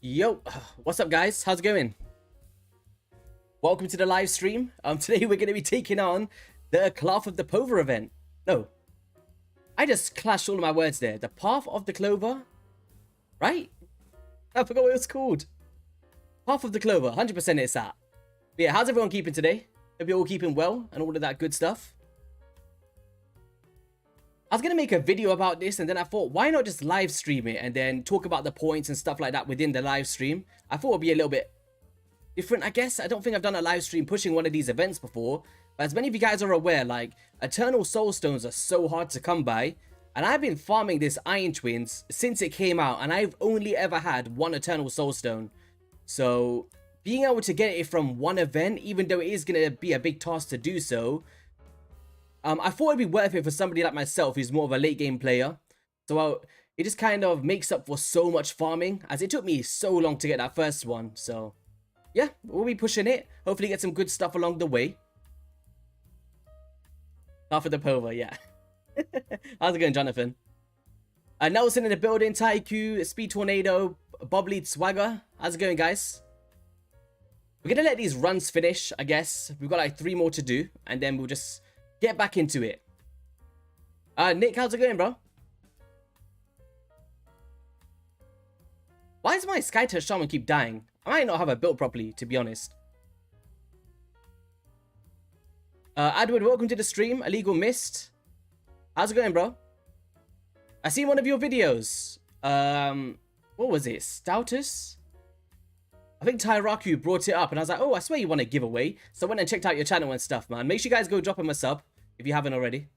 Yo, what's up guys? How's it going? Welcome to the live stream. Today we're going to be taking on the Path of the Clover event. No, I just clashed all of my words there. The Path of the Clover, right? I forgot what it was called. Path of the Clover, 100% it's that. But yeah, how's everyone keeping today? Hope you're all keeping well and all of that good stuff. I was going to make a video about this and then I thought, why not just live stream it and then talk about the points and stuff like that within the live stream. I thought it would be a little bit different, I guess. I don't think I've done a live stream pushing one of these events before. But as many of you guys are aware, like, Eternal Soulstones are so hard to come by. And I've been farming this Iron Twins since it came out. And I've only ever had one Eternal Soulstone. So, being able to get it from one event, even though it is going to be a big task to do so, I thought it'd be worth it for somebody like myself who's more of a late game player. So it just kind of makes up for so much farming, as it took me so long to get that first one. So yeah, we'll be pushing it. Hopefully get some good stuff along the way. Path of the Clover, yeah. How's it going, Jonathan? Nelson in the building, Taiku, Speed Tornado, Bob Lead Swagger. How's it going, guys? We're gonna let these runs finish, I guess. We've got like 3 more to do, and then we'll just get back into it. Nick, how's it going, bro? Why does my Skytouch Shaman keep dying? I might not have it built properly, to be honest. Edward, welcome to the stream. Illegal Mist. How's it going, bro? I seen one of your videos. What was it? Stoutus? I think Tyraku brought it up and I was like, oh, I swear you want a giveaway. So I went and checked out your channel and stuff, man. Make sure you guys go drop him a sub if you haven't already.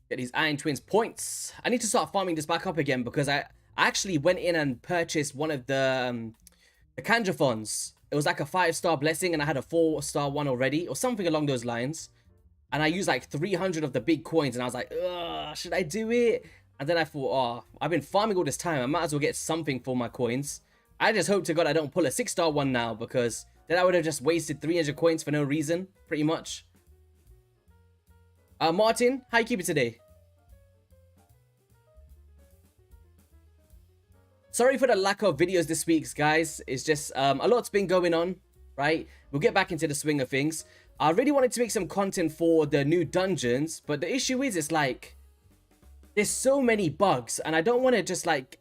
Get these Iron Twins points. I need to start farming this back up again because I actually went in and purchased one of the Kanjathons. It was like a 5-star blessing and I had a 4-star one already or something along those lines. And I used like 300 of the big coins and I was like, ugh, should I do it? And then I thought, oh, I've been farming all this time. I might as well get something for my coins. I just hope to God I don't pull a 6-star one now because then I would have just wasted 300 coins for no reason, pretty much. Martin, how you keeping today? Sorry for the lack of videos this week, guys. It's just a lot's been going on, right? We'll get back into the swing of things. I really wanted to make some content for the new dungeons, but the issue is, it's like, there's so many bugs, and I don't want to just like,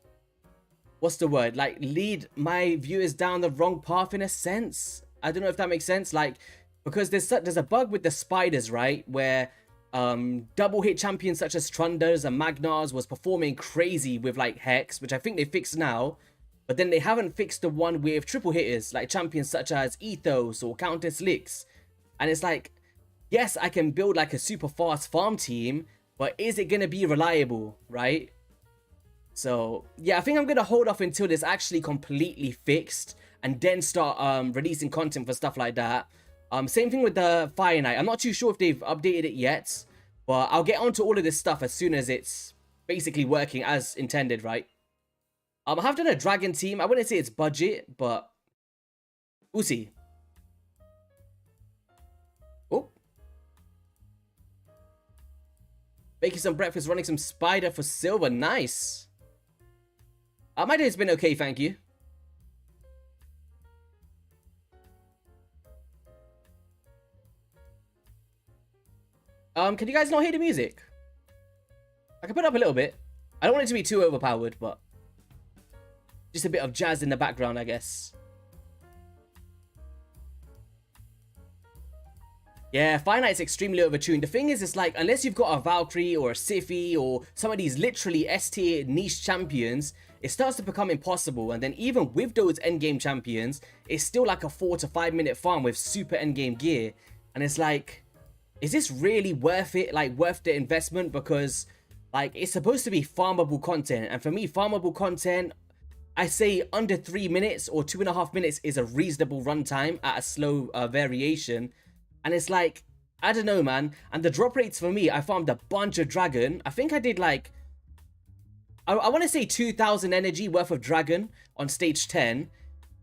what's the word? Like, lead my viewers down the wrong path in a sense. I don't know if that makes sense. Like, because there's a bug with the spiders, right? Where double hit champions such as Trunders and Magnars was performing crazy with like Hex, which I think they fixed now. But then they haven't fixed the one with triple hitters, like champions such as Ethos or Countess Lix. And it's like, yes, I can build like a super fast farm team, but is it going to be reliable, right? So, yeah, I think I'm going to hold off until it's actually completely fixed and then start releasing content for stuff like that. Same thing with the Fire Knight. I'm not too sure if they've updated it yet, but I'll get onto all of this stuff as soon as it's basically working as intended, right? I have done a Dragon team. I wouldn't say it's budget, but we'll see. Oh. Making some breakfast, running some spider for silver. Nice. My day's been okay, thank you. Can you guys not hear the music? I can put it up a little bit. I don't want it to be too overpowered, but just a bit of jazz in the background, I guess. Yeah, Fire Knight's extremely overtuned. The thing is, it's like, unless you've got a Valkyrie or a Siphi or some of these literally S-tier niche champions, it starts to become impossible. And then even with those endgame champions, it's still like a 4 to 5 minute farm with super endgame gear. And it's like, is this really worth it? Like, worth the investment? Because, like, it's supposed to be farmable content. And for me, farmable content, I say under 3 minutes or 2.5 minutes is a reasonable runtime at a slow variation. And it's like, I don't know, man. And the drop rates for me, I farmed a bunch of dragon. I think I did like, I want to say 2,000 energy worth of dragon on stage 10.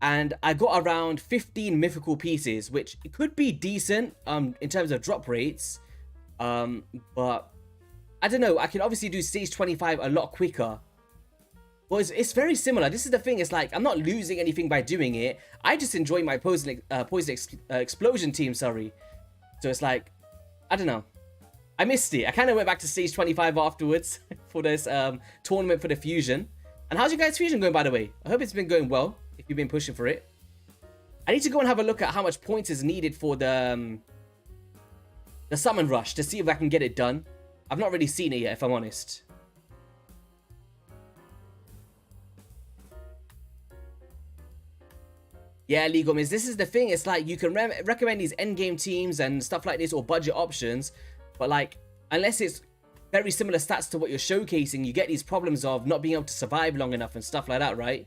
and I got around 15 mythical pieces, which could be decent in terms of drop rates, but I don't know. I can obviously do stage 25 a lot quicker. Well, it's very similar. This is the thing. It's like I'm not losing anything by doing it. I just enjoy my poison explosion team. Sorry. So it's like, I don't know. I missed it. I kind of went back to stage 25 afterwards for this tournament for the fusion. And how's your guys' fusion going, by the way? I hope it's been going well if you've been pushing for it. I need to go and have a look at how much points is needed for the summon rush to see if I can get it done. I've not really seen it yet, if I'm honest. Yeah, Legal Miz, this is the thing. It's like you can recommend these endgame teams and stuff like this or budget options, but like unless it's very similar stats to what you're showcasing, you get these problems of not being able to survive long enough and stuff like that, right?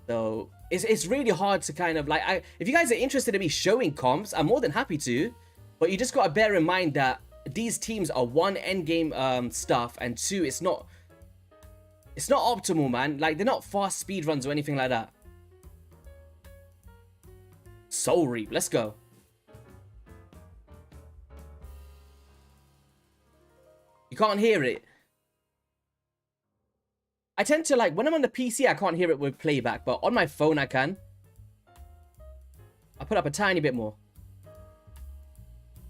So it's really hard to kind of like, if you guys are interested in me showing comps, I'm more than happy to, but you just got to bear in mind that these teams are one endgame stuff, and two, it's not optimal, man. Like they're not fast speed runs or anything like that. Soul Reap, let's go. You can't hear it. I tend to like, when I'm on the PC, I can't hear it with playback, but on my phone, I can. I'll put up a tiny bit more.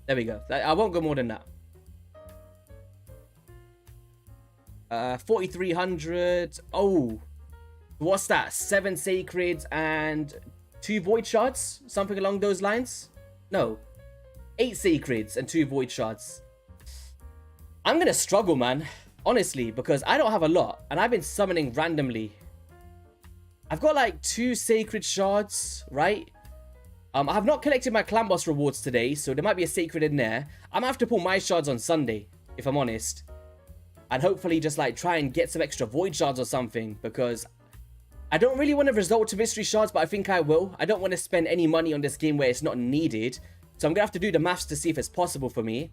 There we go. I won't go more than that. 4,300. Oh, what's that? 7 sacreds and 2 void shards? Something along those lines? No. 8 sacreds and 2 void shards. I'm gonna struggle, man. Honestly, because I don't have a lot. And I've been summoning randomly. I've got like 2 sacred shards, right? I have not collected my clan boss rewards today, so there might be a sacred in there. I'm gonna have to pull my shards on Sunday, if I'm honest. And hopefully just like try and get some extra void shards or something, because I don't really want to resort to mystery shards, but I think I will. I don't want to spend any money on this game where it's not needed. So I'm going to have to do the maths to see if it's possible for me.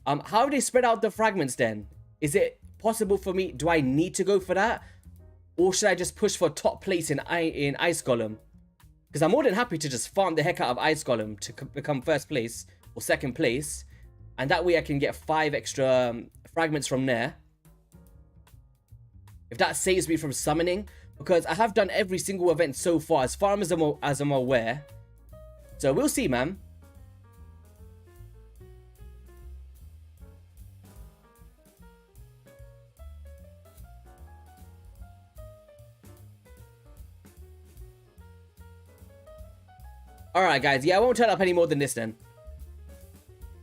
How do they spread out the fragments then? Is it possible for me? Do I need to go for that? Or should I just push for top place in Ice Golem? Because I'm more than happy to just farm the heck out of Ice Golem to become first place or second place. And that way I can get 5 extra fragments from there. If that saves me from summoning. Because I have done every single event so far as I'm aware. So we'll see, man. Alright, guys. Yeah, I won't turn up any more than this then.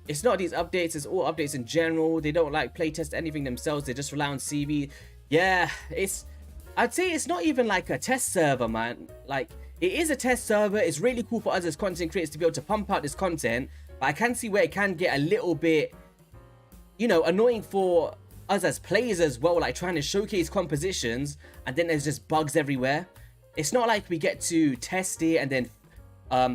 It's not these updates. It's all updates in general. They don't like playtest anything themselves. They just rely on CV. Yeah, I'd say it's not even like a test server, man. Like, it is a test server. It's really cool for us as content creators to be able to pump out this content. But I can see where it can get a little bit, you know, annoying for us as players as well. Like, trying to showcase compositions and then there's just bugs everywhere. It's not like we get to test it and then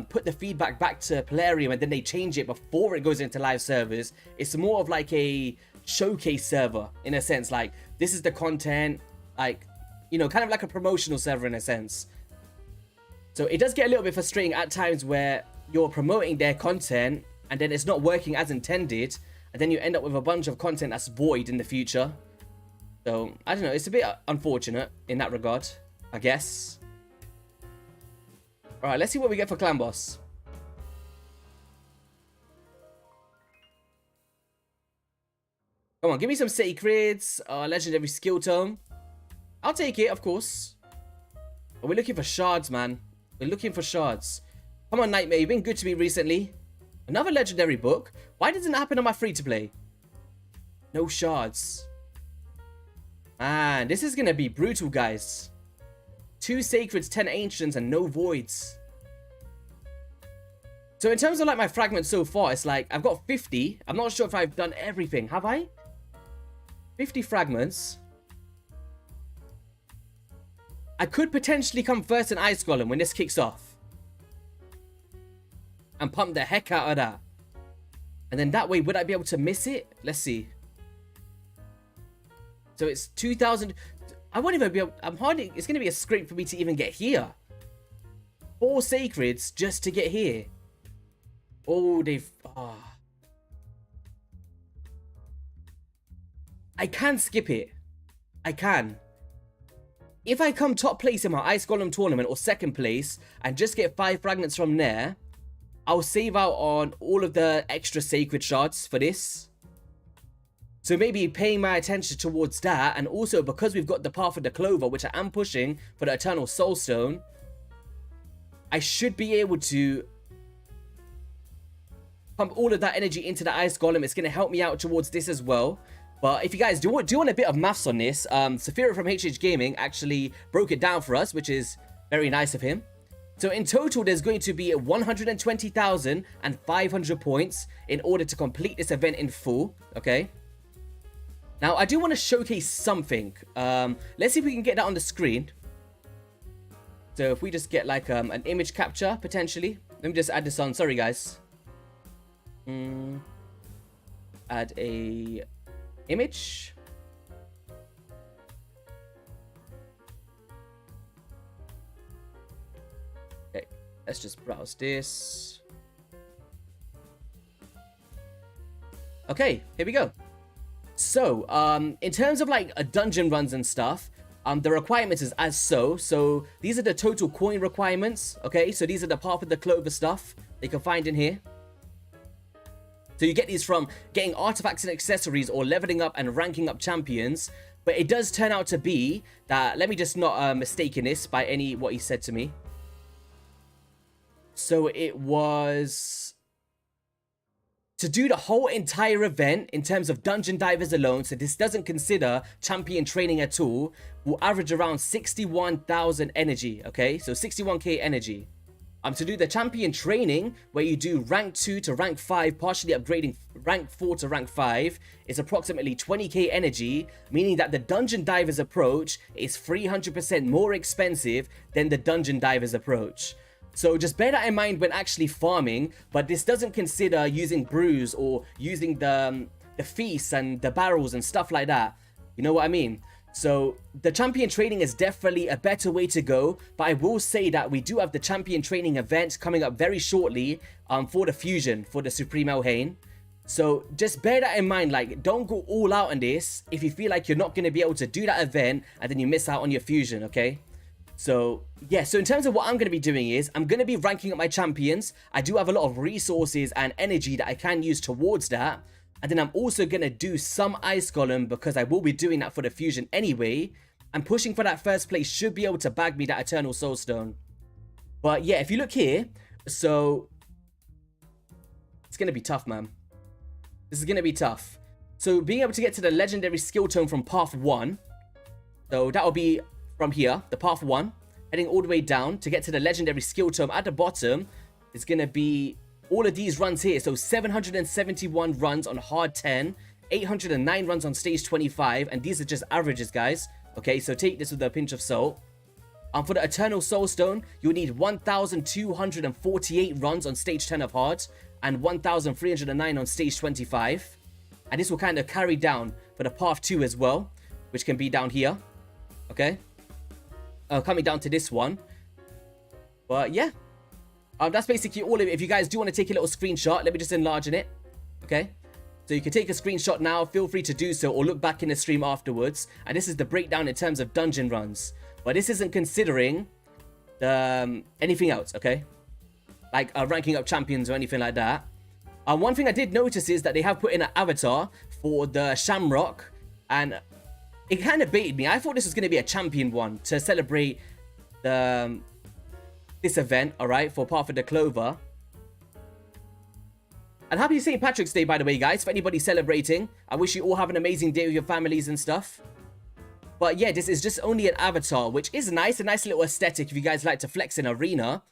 put the feedback back to Plarium and then they change it before it goes into live servers. It's more of like a showcase server in a sense. Like, this is the content, like, you know, kind of like a promotional server in a sense. So it does get a little bit frustrating at times where you're promoting their content and then it's not working as intended, and then you end up with a bunch of content that's void in the future. So I don't know, it's a bit unfortunate in that regard, I guess. Alright, let's see what we get for Clan Boss. Come on, give me some sacreds, legendary skill tome. I'll take it, of course. But we're looking for shards, man. We're looking for shards. Come on, Nightmare. You've been good to me recently. Another legendary book. Why doesn't it happen on my free-to-play? No shards. Man, this is going to be brutal, guys. 2 sacreds, 10 ancients, and no voids. So in terms of like my fragments so far, it's like I've got 50. I'm not sure if I've done everything. Have I? 50 fragments. I could potentially come first in Ice Golem when this kicks off. And pump the heck out of that. And then that way, would I be able to miss it? Let's see. So it's 2,000. I won't even be able, it's going to be a scrape for me to even get here. 4 sacreds just to get here. Oh, they've... I can skip it. I can. If I come top place in my Ice Golem tournament or second place and just get 5 fragments from there, I'll save out on all of the extra sacred shards for this. So maybe paying my attention towards that, and also because we've got the Path of the Clover, which I am pushing for the Eternal Soulstone, I should be able to pump all of that energy into the Ice Golem. It's going to help me out towards this as well. But if you guys do want a bit of maths on this, Saphira from HH Gaming actually broke it down for us, which is very nice of him. So in total, there's going to be 120,500 points in order to complete this event in full, okay? Now, I do want to showcase something. Let's see if we can get that on the screen. So if we just get like an image capture, potentially. Let me just add this on. Sorry, guys. Add a image. Okay, let's just browse this. Okay, here we go. So, in terms of like dungeon runs and stuff, the requirements is as so. So these are the total coin requirements. Okay, so these are the Path of the Clover stuff you can find in here. So you get these from getting artifacts and accessories or leveling up and ranking up champions. But it does turn out to be that, let me just not mistake in this by what he said to me. So it was to do the whole entire event in terms of dungeon divers alone. So this doesn't consider champion training at all. Will average around 61,000 energy. Okay, so 61k energy. To do the champion training, where you do rank 2 to rank 5, partially upgrading rank 4 to rank 5, is approximately 20k energy, meaning that the dungeon divers approach is 300% more expensive than the dungeon divers approach. So just bear that in mind when actually farming, but this doesn't consider using brews or using the feasts and the barrels and stuff like that. You know what I mean? So the champion training is definitely a better way to go, but I will say that we do have the champion training event coming up very shortly for the fusion, for the Supreme Elhain. So just bear that in mind, like don't go all out on this if you feel like you're not going to be able to do that event and then you miss out on your fusion, okay? So yeah, so in terms of what I'm going to be doing is I'm going to be ranking up my champions. I do have a lot of resources and energy that I can use towards that. And then I'm also going to do some Ice Golem because I will be doing that for the fusion anyway. And pushing for that first place should be able to bag me that Eternal Soulstone. But yeah, if you look here, so it's going to be tough, man. This is going to be tough. So being able to get to the legendary skill tome from path 1. So that will be from here, the path 1. Heading all the way down to get to the legendary skill tome at the bottom. It's going to be all of these runs here. So 771 runs on hard 10, 809 runs on stage 25, and these are just averages, guys. Okay, so take this with a pinch of salt. For the Eternal Soulstone, you'll need 1,248 runs on stage 10 of hard and 1,309 on stage 25. And this will kind of carry down for the path 2 as well, which can be down here. Okay, coming down to this one. But yeah. That's basically all of it. If you guys do want to take a little screenshot, let me just enlarge in it. Okay. So you can take a screenshot now. Feel free to do so or look back in the stream afterwards. And this is the breakdown in terms of dungeon runs. But this isn't considering anything else, okay? Like ranking up champions or anything like that. One thing I did notice is that they have put in an avatar for the Shamrock. And it kind of baited me. I thought this was going to be a champion one to celebrate this event, alright, for Path of the Clover. And happy St. Patrick's Day, by the way, guys, for anybody celebrating. I wish you all have an amazing day with your families and stuff. But yeah, this is just only an avatar, which is nice, a nice little aesthetic if you guys like to flex in arena.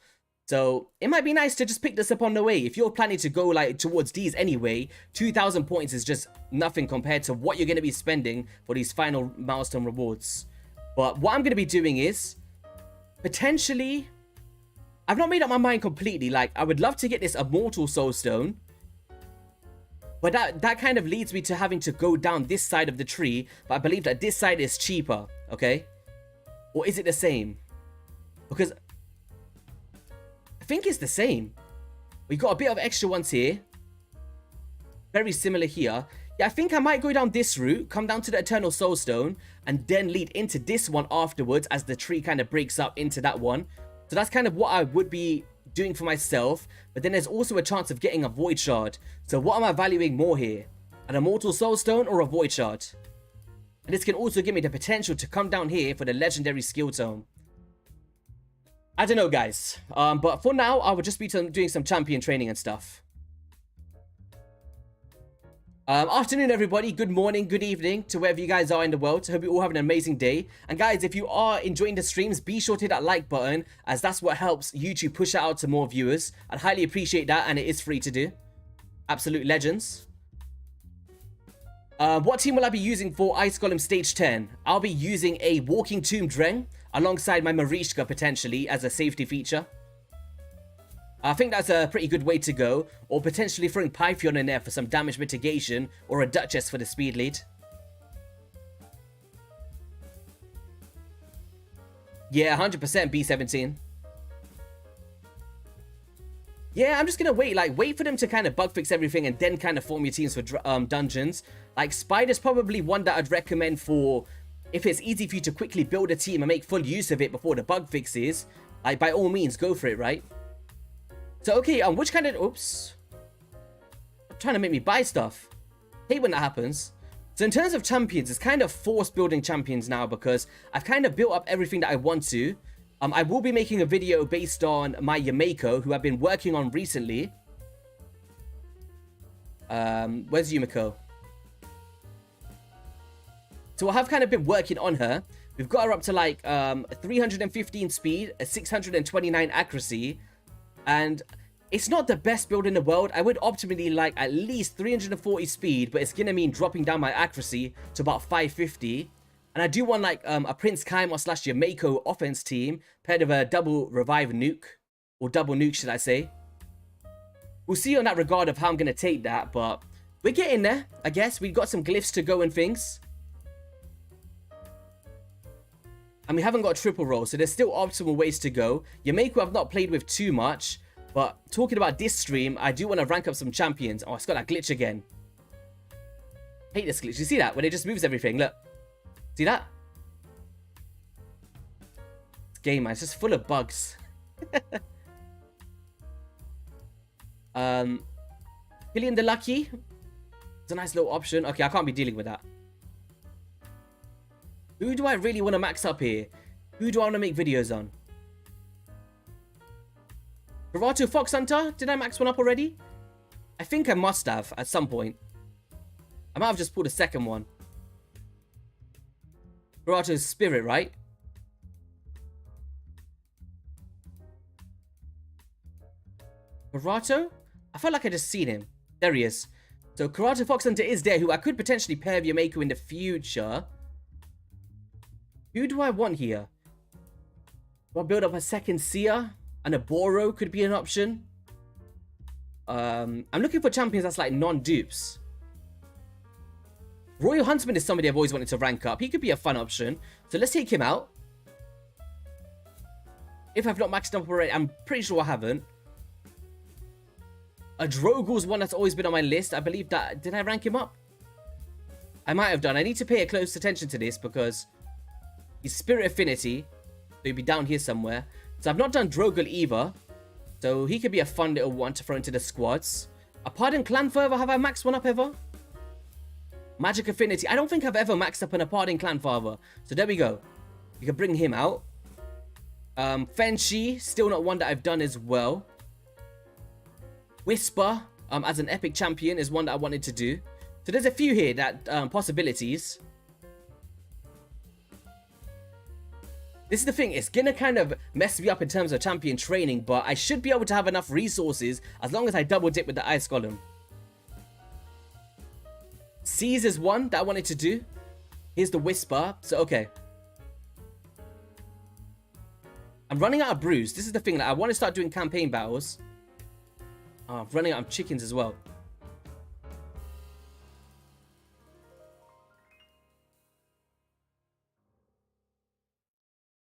So it might be nice to just pick this up on the way. If you're planning to go like towards these anyway, 2,000 points is just nothing compared to what you're going to be spending for these final milestone rewards. But what I'm going to be doing is potentially, I've not made up my mind completely. Like, I would love to get this Immortal Soulstone, but that kind of leads me to having to go down this side of the tree. But I believe that this side is cheaper, okay? Or is it the same? Because I think it's the same. We got a bit of extra ones here. Very similar here. Yeah, I think I might go down this route, come down to the Eternal Soulstone, and then lead into this one afterwards as the tree kind of breaks up into that one. So that's kind of what I would be doing for myself. But then there's also a chance of getting a Void Shard. So what am I valuing more here? An Immortal Soulstone or a Void Shard? And this can also give me the potential to come down here for the Legendary Skill Tome. I don't know, guys. But for now, I will just be doing some champion training and stuff. Afternoon, everybody. Good morning, good evening to wherever you guys are in the world. I hope you all have an amazing day. And guys, if you are enjoying the streams, be sure to hit that like button, as that's what helps YouTube push it out to more viewers. I'd highly appreciate that, and it is free to do. Absolute legends. What team will I be using for Ice Golem Stage 10? I'll be using a Walking Tomb Dreng alongside my Marishka potentially as a safety feature. I think that's a pretty good way to go, or potentially throwing Pythion in there for some damage mitigation, or a Duchess for the speed lead. Yeah, 100% B17. Yeah, I'm just gonna wait for them to kind of bug fix everything and then kind of form your teams for dungeons. Like, Spider's probably one that I'd recommend for if it's easy for you to quickly build a team and make full use of it before the bug fixes. Like, by all means, go for it, right? So, okay, which kind of... Oops. I'm trying to make me buy stuff. Hate when that happens. So, in terms of champions, it's kind of forced building champions now because I've kind of built up everything that I want to. I will be making a video based on my Yumeko, who I've been working on recently. Where's Yumeko? So, I have kind of been working on her. We've got her up to, like, 315 speed, a 629 accuracy. And it's not the best build in the world. I would optimally like at least 340 speed, but it's going to mean dropping down my accuracy to about 550. And I do want like a Prince Kaimos / Yumeko offense team paired with a double revive nuke, or double nuke should I say. We'll see on that regard of how I'm going to take that, but we're getting there, I guess. We've got some glyphs to go and things. And we haven't got a triple roll, so there's still optimal ways to go. Yumeko I've not played with too much, but talking about this stream, I do want to rank up some champions. Oh, it's got that glitch again. Hate this glitch. You see that? When it just moves everything, look. See that? This game, man, it's just full of bugs. Killian the Lucky. It's a nice little option. Okay, I can't be dealing with that. Who do I really want to max up here? Who do I want to make videos on? Bravado Fox Hunter? Did I max one up already? I think I must have at some point. I might have just pulled a second one. Bravato's Spirit, right? Bravado? I felt like I just seen him. There he is. So Karate Fox Hunter is there, who I could potentially pair with Yumeko in the future. Who do I want here? Do I build up a second Seer? And a Boro could be an option. I'm looking for champions that's like non-dupes. Royal Huntsman is somebody I've always wanted to rank up. He could be a fun option. So let's take him out. If I've not maxed up already, I'm pretty sure I haven't. A Drogo's one that's always been on my list. I believe that... Did I rank him up? I might have done. I need to pay a close attention to this because... He's Spirit Affinity. So he'll be down here somewhere. So I've not done Drogal either. So he could be a fun little one to throw into the squads. A Pardon Clan Father. Have I maxed one up ever? Magic Affinity. I don't think I've ever maxed up an Pardon Clan Father. So there we go. You can bring him out. Fenshi. Still not one that I've done as well. Whisper. As an epic champion is one that I wanted to do. So there's a few here that possibilities. This is the thing, it's gonna kind of mess me up in terms of champion training, but I should be able to have enough resources as long as I double dip with the Ice Golem. Seize is one that I wanted to do. Here's the Whisper, so okay. I'm running out of brews. This is the thing, that I want to start doing campaign battles. Oh, I'm running out of chickens as well.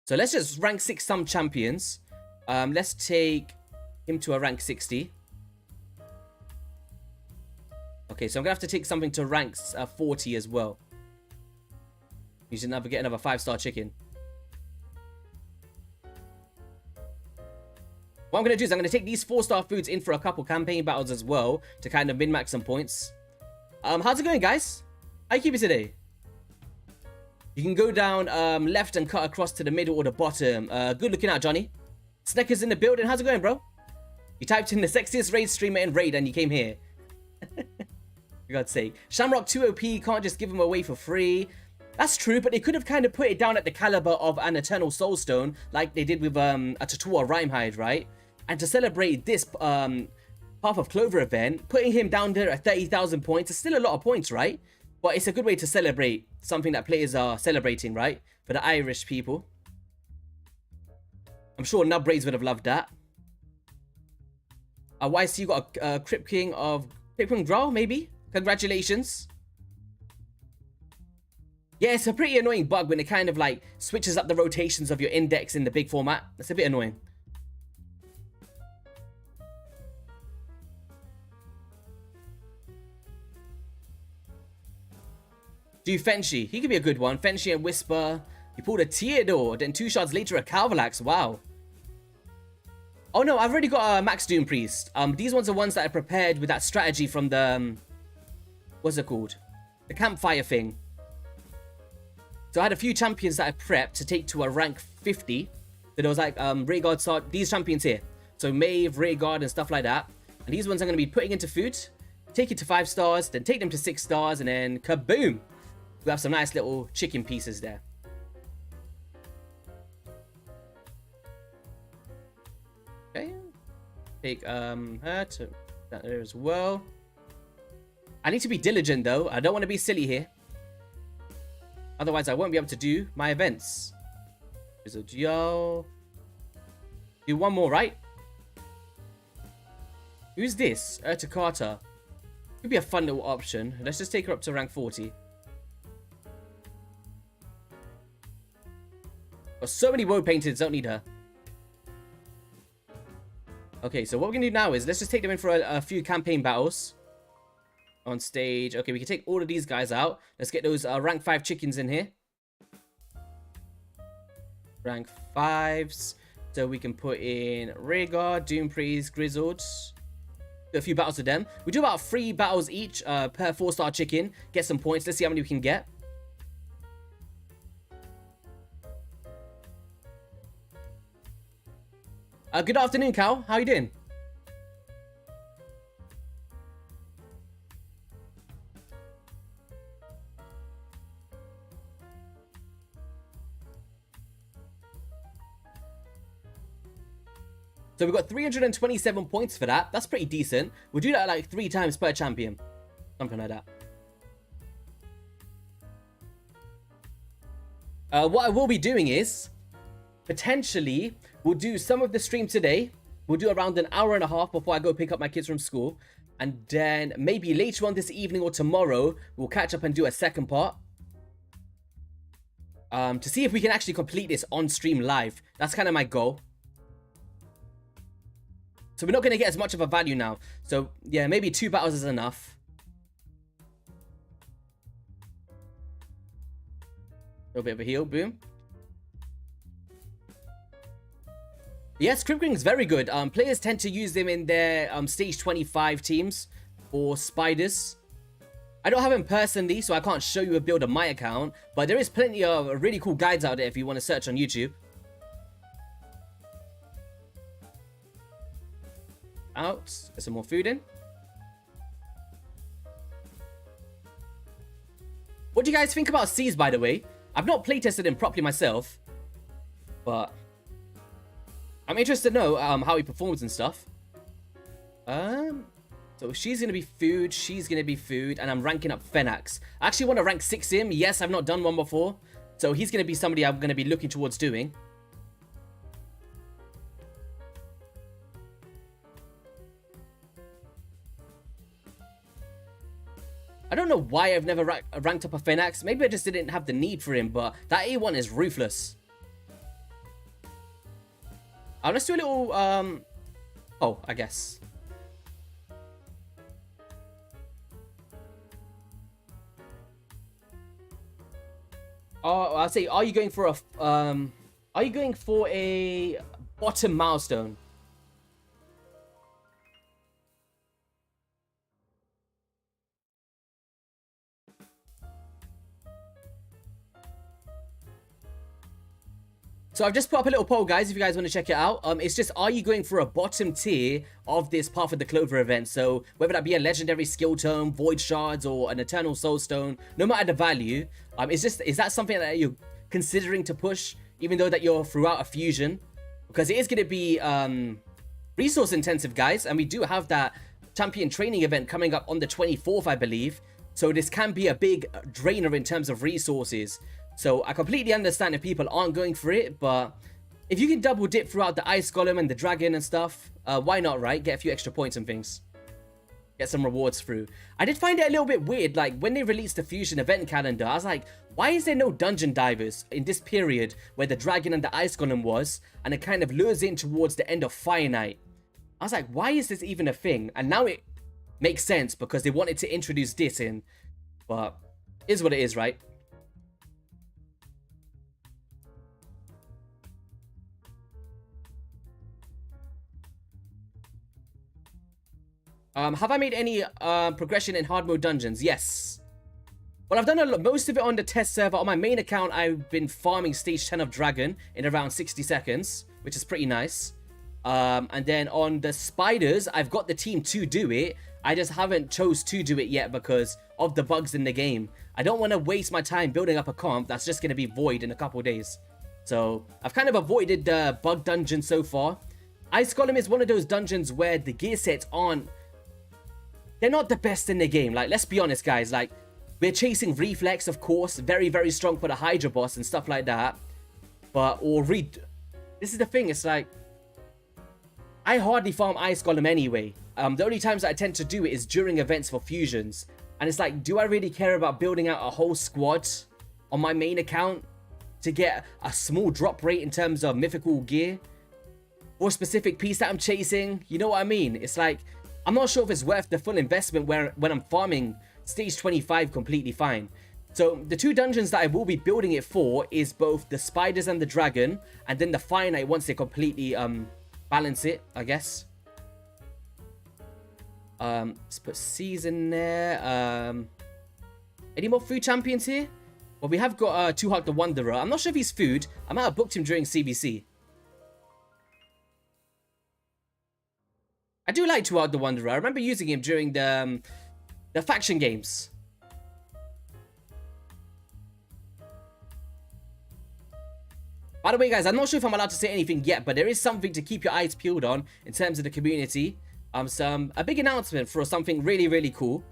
So let's just rank 6 some champions. Let's take him to a rank 60. Okay, so I'm gonna have to take something to rank 40 as well. You should never get another 5-star chicken. What I'm gonna do is I'm gonna take these 4-star foods in for a couple campaign battles as well to kind of min-max some points. How's it going, guys? How you keeping today? You can go down left and cut across to the middle or the bottom. Good looking out, Johnny. Sneckers in the building. How's it going, bro? You typed in the sexiest raid streamer in raid and you came here. For God's sake. Shamrock 2OP, can't just give them away for free. That's true, but they could have kind of put it down at the caliber of an Eternal Soulstone, like they did with a Tatua Rhymehide, right? And to celebrate this Path of Clover event, putting him down there at 30,000 points is still a lot of points, right? But it's a good way to celebrate something that players are celebrating, right? For the Irish people. I'm sure Nubbraids would have loved that. YC got a Crypt King Growl, maybe? Congratulations. Yeah, it's a pretty annoying bug when it kind of like switches up the rotations of your index in the big format. That's a bit annoying. Do Fenshi. He could be a good one. Fenshi and Whisper. He pulled a Theodore. Then 2 shots later a Calvalax. Wow. Oh no, I've already got a Max Doom Priest. These ones are ones that I prepared with that strategy from the... what's it called? The campfire thing. So I had a few champions that I prepped to take to a rank 50. So there was like Rhaegar, these champions here. So Maeve, Rhaegar and stuff like that. And these ones I'm going to be putting into food. Take it to 5 stars. Then take them to 6 stars. And then kaboom. We have some nice little chicken pieces there. Okay. Take her to that there as well. I need to be diligent though. I don't want to be silly here. Otherwise, I won't be able to do my events. Yo. Do one more, right? Who's this? Urta Carter. Could be a fun little option. Let's just take her up to rank 40. Got so many woe painteds, don't need her. Okay, so what we're gonna do now is let's just take them in for a few campaign battles. On stage. Okay, we can take all of these guys out. Let's get those rank 5 chickens in here. Rank 5s. So we can put in Rhaegar, Doom Priest, Grizzled. Do a few battles with them. We do about 3 battles each per 4-star chicken. Get some points. Let's see how many we can get. Good afternoon, Cal. How you doing? So we've got 327 points for that. That's pretty decent. We'll do that like 3 times per champion. Something like that. What I will be doing is, potentially, we'll do some of the stream today. We'll do around an hour and a half before I go pick up my kids from school. And then maybe later on this evening or tomorrow, we'll catch up and do a second part. To see if we can actually complete this on stream live. That's kind of my goal. So we're not going to get as much of a value now. So yeah, maybe 2 battles is enough. A little bit of a heal, boom. Yes, Crypt King is very good. Players tend to use them in their stage 25 teams or spiders. I don't have him personally, so I can't show you a build on my account. But there is plenty of really cool guides out there if you want to search on YouTube. Out. Get some more food in. What do you guys think about C's, by the way? I've not playtested him properly myself, but I'm interested to know how he performs and stuff. So she's going to be food, she's going to be food, and I'm ranking up Fenax. I actually want to rank 6 him. Yes, I've not done one before, so he's going to be somebody I'm going to be looking towards doing. I don't know why I've never ranked up a Fenax. Maybe I just didn't have the need for him, but that A1 is ruthless. Let's do a little Oh, I guess. Oh, I'll say, are you going for a bottom milestone? So I've just put up a little poll, guys, if you guys want to check it out. It's just, are you going for a bottom tier of this Path of the Clover event? So whether that be a legendary skill tome, void shards, or an eternal soulstone, no matter the value, it's just, is that something that you're considering to push, even though that you're throughout a fusion? Because it is going to be resource intensive, guys, and we do have that champion training event coming up on the 24th, I believe. So this can be a big drainer in terms of resources. So I completely understand if people aren't going for it, but if you can double dip throughout the ice golem and the dragon and stuff, why not, right? Get a few extra points and things. Get some rewards through. I did find it a little bit weird, like when they released the fusion event calendar, I was like, why is there no dungeon divers in this period where the dragon and the ice golem was, and it kind of lures in towards the end of Fire Night? I was like, why is this even a thing? And now it makes sense because they wanted to introduce this in, but it is what it is, right? Have I made any progression in hard mode dungeons? Yes. Well, I've done most of it on the test server. On my main account, I've been farming stage 10 of Dragon in around 60 seconds, which is pretty nice. And then on the spiders, I've got the team to do it. I just haven't chose to do it yet because of the bugs in the game. I don't want to waste my time building up a comp that's just going to be void in a couple days. So I've kind of avoided the bug dungeon so far. Ice Golem is one of those dungeons where the gear sets aren't... They're not the best in the game. Like, let's be honest, guys. Like, we're chasing Reflex, of course. Very, very strong for the Hydra boss and stuff like that. But, this is the thing. It's like, I hardly farm Ice Golem anyway. The only times I tend to do it is during events for fusions. And it's like, do I really care about building out a whole squad on my main account to get a small drop rate in terms of mythical gear for a specific piece that I'm chasing? You know what I mean? It's like, I'm not sure if it's worth the full investment when I'm farming stage 25 completely fine. So the two dungeons that I will be building it for is both the spiders and the dragon, and then the Fire Knight once they completely balance it, I guess. Let's put C's in there. Any more food champions here? Well, we have got Two Heart the Wanderer. I'm not sure if he's food. I might have booked him during CBC. I do like Two Heart the Wanderer. I remember using him during the faction games. By the way, guys, I'm not sure if I'm allowed to say anything yet, but there is something to keep your eyes peeled on in terms of the community. A big announcement for something really, really cool.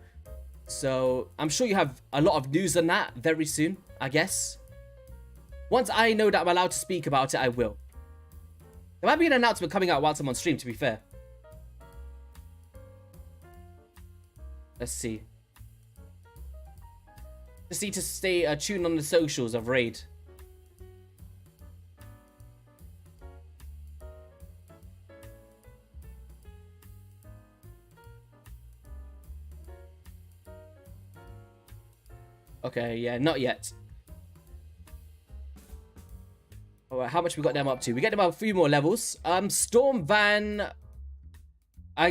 So I'm sure you have a lot of news on that very soon, I guess. Once I know that I'm allowed to speak about it, I will. There might be an announcement coming out whilst I'm on stream, to be fair. Let's see. Just need to stay tuned on the socials of Raid. Okay, yeah, not yet. Alright, how much we got them up to? We get them up a few more levels. Storm Van...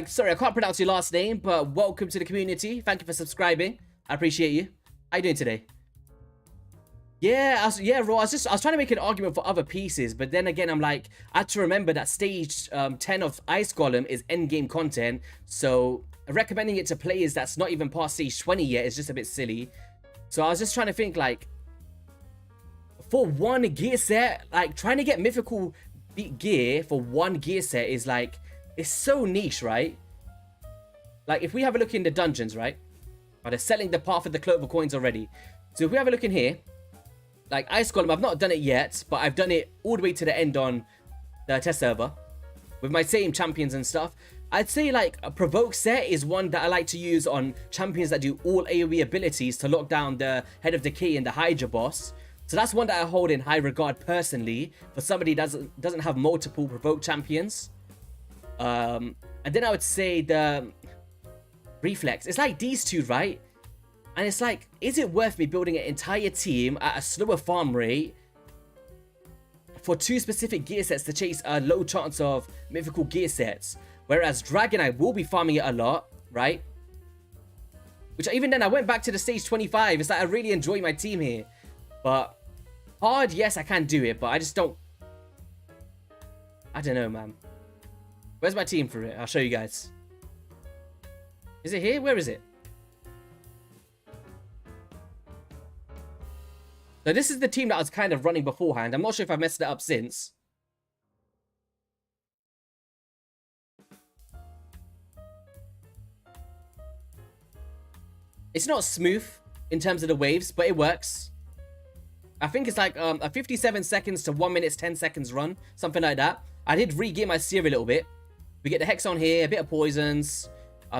Sorry, I can't pronounce your last name, but welcome to the community. Thank you for subscribing. I appreciate you. How you doing today? Yeah, Raw. I was trying to make an argument for other pieces, but then again, I'm like, I had to remember that stage 10 of Ice Golem is endgame content, so recommending it to players that's not even past stage 20 yet is just a bit silly. So I was just trying to think, like, for one gear set, like, trying to get mythical gear for one gear set is like, it's so niche, right? Like, if we have a look in the dungeons, right? Oh, they're selling the Path of the Clover coins already. So if we have a look in here, like Ice Golem, I've not done it yet, but I've done it all the way to the end on the test server with my same champions and stuff. I'd say like a Provoke set is one that I like to use on champions that do all AoE abilities to lock down the Head of Decay and the Hydra boss. So that's one that I hold in high regard personally for somebody that doesn't have multiple Provoke champions. And then I would say the reflex. It's like these two, right? And it's like, is it worth me building an entire team at a slower farm rate for 2 specific gear sets to chase a low chance of mythical gear sets? Whereas Dragon, I will be farming it a lot, right? Which even then, I went back to the stage 25. It's like I really enjoy my team here. But hard, yes, I can do it. But I just don't... I don't know, man. Where's my team for it? I'll show you guys. Is it here? Where is it? So this is the team that I was kind of running beforehand. I'm not sure if I've messed it up since. It's not smooth in terms of the waves, but it works. I think it's like a 57 seconds to 1 minute 10 seconds run. Something like that. I did re-gear my Seer a little bit. We get the Hex on here, a bit of poisons.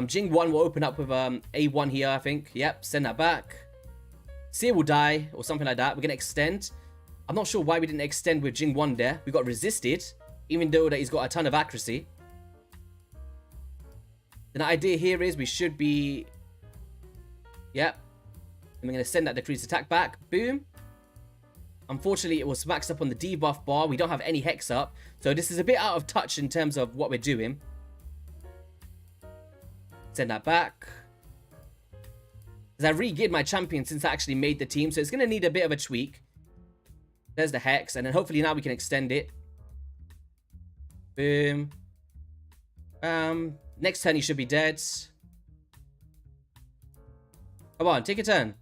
Jing 1 will open up with A1 here, I think. Yep, send that back. Seer will die, or something like that. We're going to extend. I'm not sure why we didn't extend with Jing 1 there. We got resisted, even though that he's got a ton of accuracy. The idea here is we should be... Yep. And we're going to send that decreased attack back. Boom. Unfortunately, it was maxed up on the debuff bar. We don't have any Hex up. So this is a bit out of touch in terms of what we're doing. Send that back. Because I re-geared my champion since I actually made the team. So it's going to need a bit of a tweak. There's the Hex. And then hopefully now we can extend it. Boom. Next turn he should be dead. Come on, take a turn.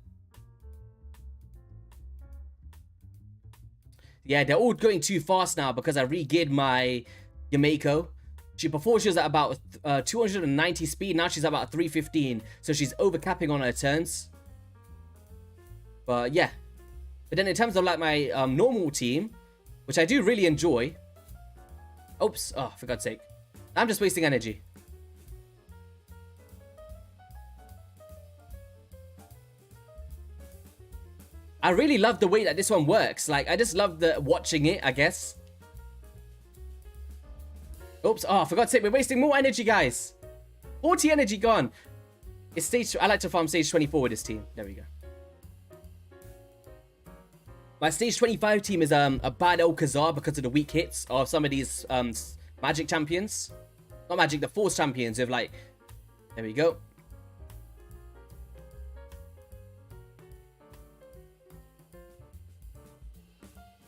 Yeah, they're all going too fast now because I re-geared my Yumeko. Before she was at about 290 speed, now she's about 315. So she's overcapping on her turns. But yeah. But then in terms of like my normal team, which I do really enjoy. Oops, oh, for God's sake. I'm just wasting energy. I really love the way that this one works. Like, I just love watching it, I guess. Oops. Oh, for God's sake, we're wasting more energy, guys. 40 energy gone. It's stage... I like to farm stage 24 with this team. There we go. My stage 25 team is a bad old Khazar because of the weak hits of some of these magic champions. Not magic, the force champions with like... There we go.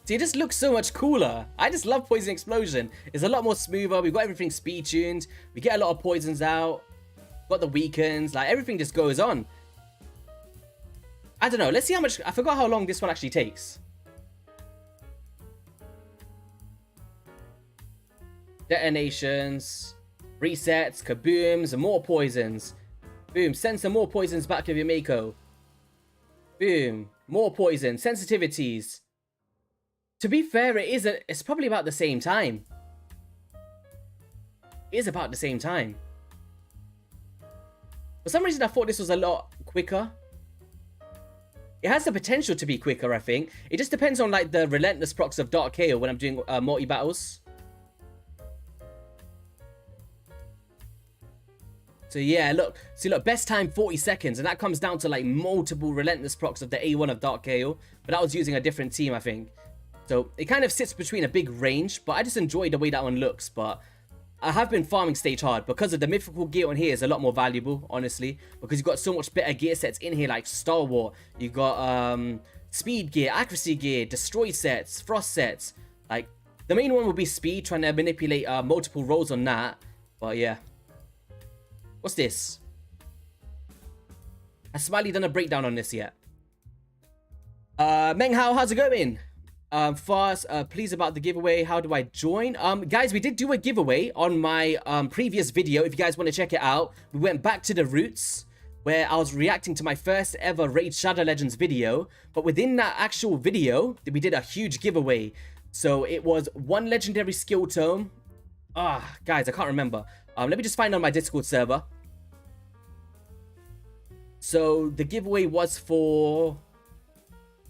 See, it just looks so much cooler. I just love Poison Explosion. It's a lot more smoother. We've got everything speed tuned. We get a lot of poisons out. Got the weakens. Like, everything just goes on. I don't know. Let's see how much... I forgot how long this one actually takes. Detonations. Resets. Kabooms. More poisons. Boom. Send some more poisons back with your Mako. Boom. More poison. Sensitivities. To be fair, it's probably about the same time. It is about the same time. For some reason, I thought this was a lot quicker. It has the potential to be quicker, I think. It just depends on like the relentless procs of Dark KO when I'm doing multi-battles. So yeah, look. See, look, best time 40 seconds. And that comes down to like multiple relentless procs of the A1 of Dark KO. But that was using a different team, I think. So it kind of sits between a big range, but I just enjoy the way that one looks. But I have been farming stage hard because of the mythical gear on here is a lot more valuable, honestly, because you've got so much better gear sets in here, like Star War. You've got speed gear, accuracy gear, destroy sets, frost sets. Like, the main one will be speed, trying to manipulate multiple roles on that. But yeah. What's this? Has Smiley done a breakdown on this yet? Meng Hao, how's it going? First, please about the giveaway. How do I join? Guys, we did do a giveaway on my previous video. If you guys want to check it out, we went back to the roots where I was reacting to my first ever Raid Shadow Legends video. But within that actual video, we did a huge giveaway. So it was 1 legendary skill tome. Guys, I can't remember. Let me just find on my Discord server. So the giveaway was for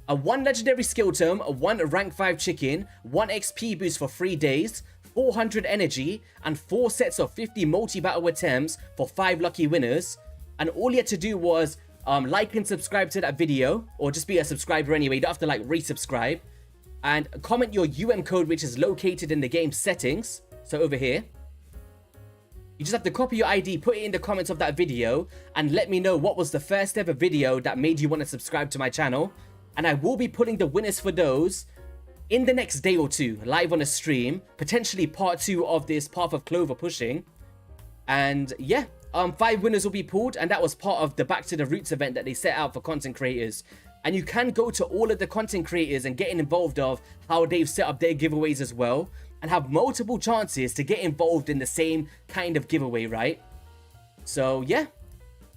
a 1 legendary skill tome, a 1 rank 5 chicken, 1 XP boost for 3 days, 400 energy, and 4 sets of 50 multi-battle attempts for 5 lucky winners. And all you had to do was like and subscribe to that video, or just be a subscriber anyway. You don't have to like resubscribe. And comment your code, which is located in the game settings. So over here. You just have to copy your ID, put it in the comments of that video, and let me know what was the first ever video that made you want to subscribe to my channel. And I will be putting the winners for those in the next day or two, live on a stream, potentially part 2 of this Path of Clover pushing. And yeah, 5 winners will be pulled, and that was part of the Back to the Roots event that they set out for content creators. And you can go to all of the content creators and get involved of how they've set up their giveaways as well, and have multiple chances to get involved in the same kind of giveaway, right? So yeah,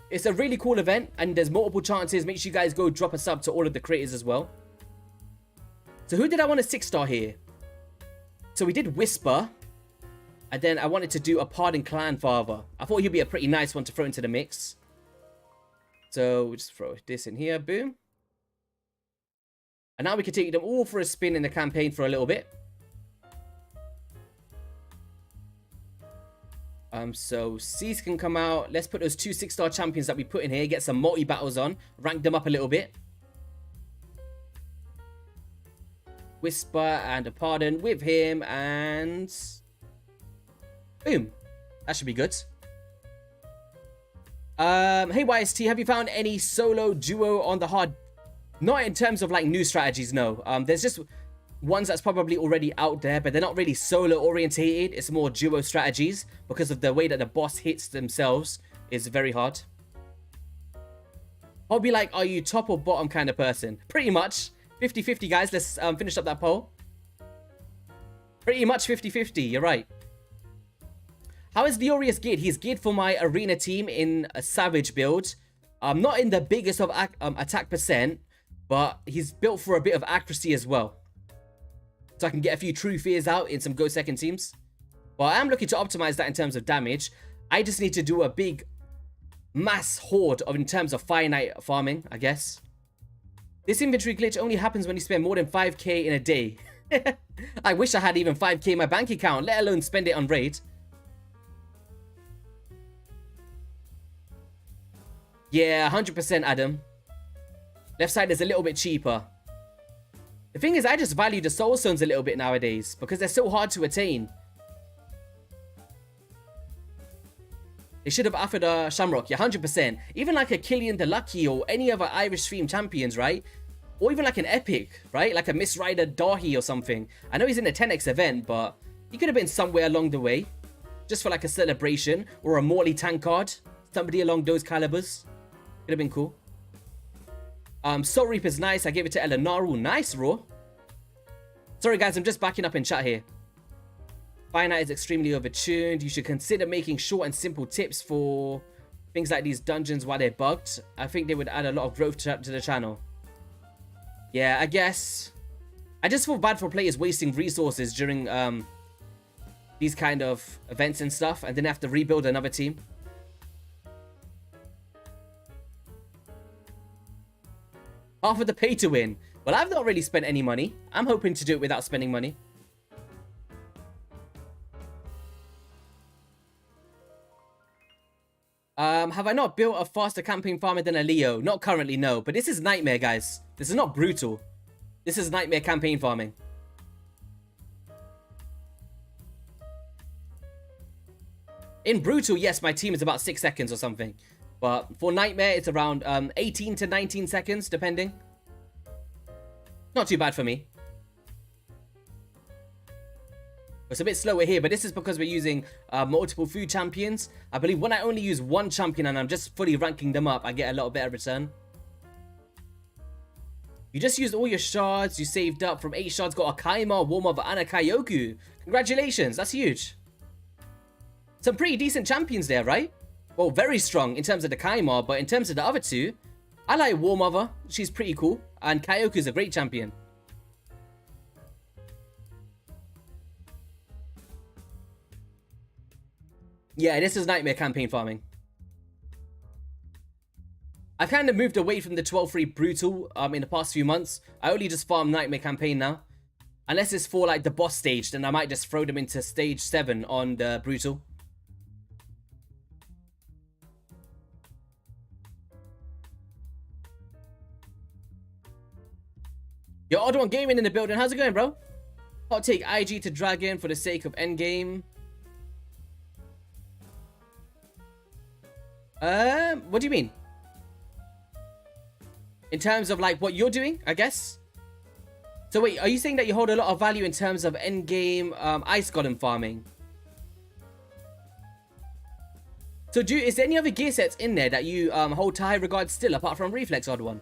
it's a really cool event, and there's multiple chances. Make sure you guys go drop a sub to all of the creators as well. So who did I want a 6-star here? So we did Whisper, and then I wanted to do a Pardon Clan Father. I thought he'd be a pretty nice one to throw into the mix. So we'll just throw this in here, boom. And now we can take them all for a spin in the campaign for a little bit. So C's can come out. Let's put those 2 6-star champions that we put in here, get some multi-battles on, rank them up a little bit. Whisper and a Pardon with him, and boom. That should be good. Hey YST, have you found any solo duo on the hard? Not in terms of like new strategies, no. There's just ones that's probably already out there, but they're not really solo orientated. It's more duo strategies because of the way that the boss hits themselves is very hard. I'll be like, are you top or bottom kind of person? Pretty much 50-50, guys. Let's finish up that poll. Pretty much 50-50, you're right. How is Leorius geared? He's geared for my arena team in a Savage build. Not in the biggest of attack percent, but he's built for a bit of accuracy as well. So I can get a few true fears out in some go second teams. But I am looking to optimize that in terms of damage. I just need to do a big mass horde in terms of finite farming, I guess. This inventory glitch only happens when you spend more than 5k in a day. I wish I had even 5k in my bank account, let alone spend it on raid. Yeah, 100% Adam. Left side is a little bit cheaper. The thing is, I just value the Soulstones a little bit nowadays because they're so hard to attain. They should have offered a Shamrock, yeah, 100%. Even like a Killian the Lucky or any other Irish stream champions, right? Or even like an Epic, right? Like a Miss Rider Dahi or something. I know he's in a 10x event, but he could have been somewhere along the way. Just for like a celebration or a Morley tank card. Somebody along those calibers. Could have been cool. Soul Reaper's nice. I gave it to Elenaru. Nice, Raw. Sorry, guys. I'm just backing up in chat here. Finite is extremely overtuned. You should consider making short and simple tips for things like these dungeons while they're bugged. I think they would add a lot of growth to the channel. Yeah, I guess. I just feel bad for players wasting resources during these kind of events and stuff, and then have to rebuild another team. Half of the pay to win. Well, I've not really spent any money. I'm hoping to do it without spending money. Have I not built a faster campaign farmer than a Leo? Not currently, no. But this is Nightmare, guys. This is not brutal. This is Nightmare campaign farming. In brutal, yes, my team is about 6 seconds or something. But for Nightmare, it's around 18 to 19 seconds, depending. Not too bad for me. It's a bit slower here, but this is because we're using multiple food champions. I believe when I only use one champion and I'm just fully ranking them up, I get a lot better return. You just used all your shards. You saved up from 8 shards, got a Kaima, Warmother, and a Kaioku. Congratulations, that's huge. Some pretty decent champions there, right? Well, very strong in terms of the Kaima, but in terms of the other two, I like Warmother. She's pretty cool. And Kaioku's a great champion. Yeah, this is Nightmare campaign farming. I've kind of moved away from the 12-3 brutal in the past few months. I only just farm Nightmare campaign now. Unless it's for like the boss stage, then I might just throw them into stage 7 on the brutal. Yo, Odd One Gaming in the building. How's it going, bro? Hot take IG to Dragon for the sake of endgame. What do you mean? In terms of like what you're doing, I guess? So wait, are you saying that you hold a lot of value in terms of endgame ice golem farming? So is there any other gear sets in there that you hold to high regard still, apart from Reflex, Odd One?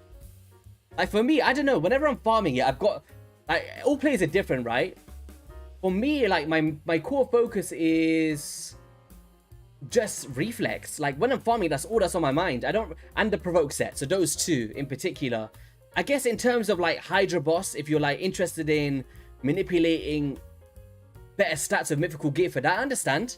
Like for me, I don't know, whenever I'm farming it, I've got, like, all players are different, right? For me, like, my core focus is just Reflex. Like, when I'm farming, that's all that's on my mind. And the Provoke set, so those two in particular. I guess in terms of, like, Hydra Boss, if you're, like, interested in manipulating better stats of mythical gear for that, I understand.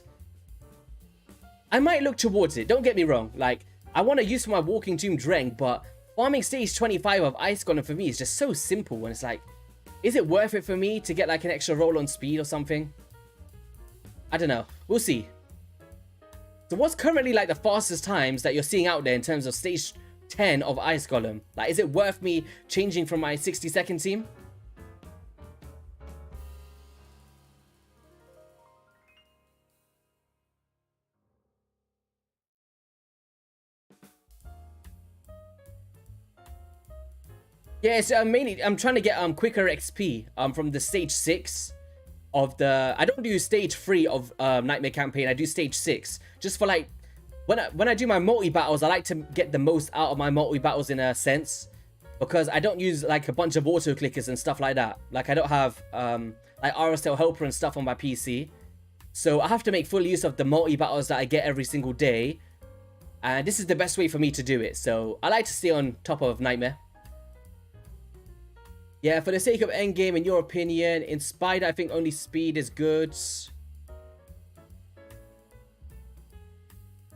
I might look towards it, don't get me wrong. Like, I want to use for my Walking Tomb Dreng, but farming stage 25 of Ice Golem for me is just so simple, and it's like, is it worth it for me to get like an extra roll on speed or something? I don't know. We'll see. So what's currently like the fastest times that you're seeing out there in terms of stage 10 of Ice Golem? Like, is it worth me changing from my 60-second team? Yeah, so mainly I'm trying to get quicker XP from the stage 6 of the. I don't do stage 3 of Nightmare Campaign. I do stage 6 just for like when I do my multi battles. I like to get the most out of my multi battles in a sense, because I don't use like a bunch of auto clickers and stuff like that. Like I don't have like RSL Helper and stuff on my PC, so I have to make full use of the multi battles that I get every single day, and this is the best way for me to do it. So I like to stay on top of Nightmare. Yeah, for the sake of endgame, in your opinion, in Spider, I think only speed is good.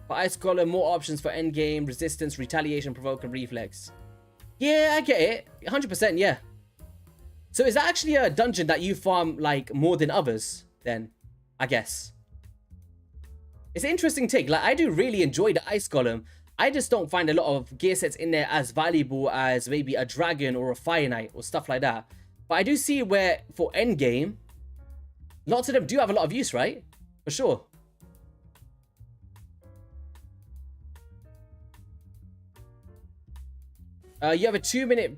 For Ice Golem, more options for endgame, resistance, retaliation, provoke, and reflex. Yeah, I get it. 100%, yeah. So is that actually a dungeon that you farm, like, more than others, then? I guess. It's an interesting take. Like, I do really enjoy the Ice Golem. I just don't find a lot of gear sets in there as valuable as maybe a Dragon or a Fire Knight or stuff like that. But I do see where, for endgame, lots of them do have a lot of use, right? For sure. You have a 2-minute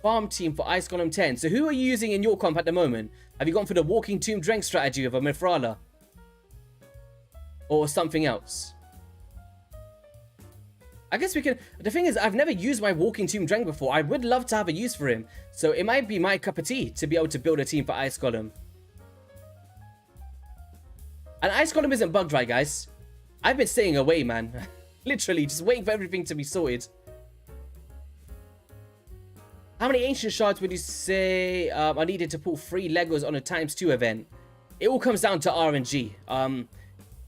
farm team for Ice Golem 10. So who are you using in your comp at the moment? Have you gone for the Walking Tomb Dreng strategy of a Mithrala? Or something else? I guess we can. The thing is, I've never used my Walking Tomb Dreng before. I would love to have a use for him. So it might be my cup of tea to be able to build a team for Ice Golem. And Ice Golem isn't bugged, right, guys? I've been staying away, man. Literally, just waiting for everything to be sorted. How many ancient shards would you say are needed to pull 3 Legos on a ×2 event? It all comes down to RNG.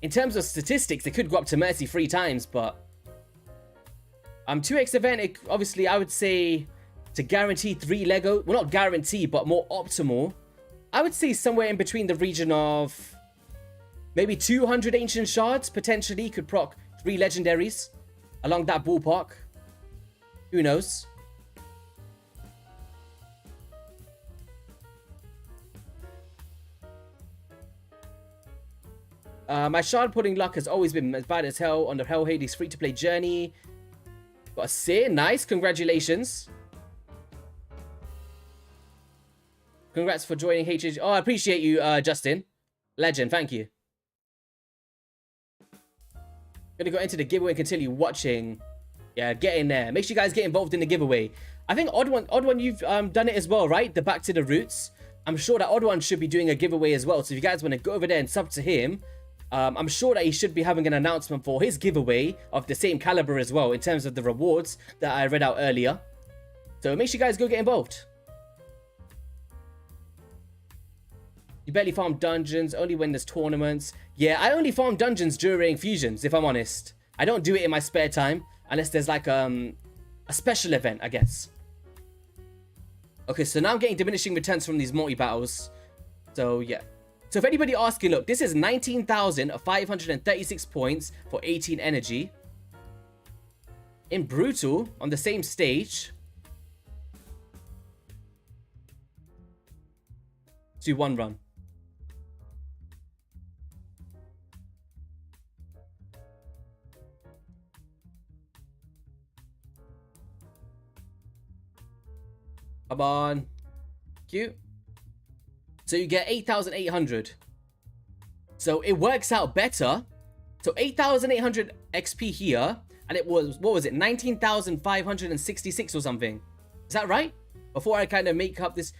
In terms of statistics, it could go up to Mercy 3 times, but 2x event, obviously, I would say to guarantee 3 Lego, well, not guarantee, but more optimal, I would say somewhere in between the region of maybe 200 ancient shards, potentially, could proc 3 legendaries along that ballpark. Who knows? My shard pulling luck has always been as bad as hell on the Hell Hades free-to-play journey. Got a Seer, nice, congratulations. Congrats for joining HH. Oh, I appreciate you, Justin. Legend, thank you. Gonna go into the giveaway and continue watching. Yeah, get in there. Make sure you guys get involved in the giveaway. I think Odd One, you've done it as well, right? The Back to the Roots. I'm sure that Odd One should be doing a giveaway as well. So if you guys want to go over there and sub to him, I'm sure that he should be having an announcement for his giveaway of the same caliber as well in terms of the rewards that I read out earlier. So make sure you guys go get involved. You barely farm dungeons, only when there's tournaments. Yeah, I only farm dungeons during fusions, if I'm honest. I don't do it in my spare time unless there's like a special event, I guess. Okay, so now I'm getting diminishing returns from these multi-battles. So yeah. So if anybody asking, look, this is 19,536 points for 18 energy. In Brutal, on the same stage, do one run. Come on. Cute. So you get 8,800. So it works out better. So 8,800 XP here. And it was, what was it? 19,566 or something. Is that right? Before I kind of make up this.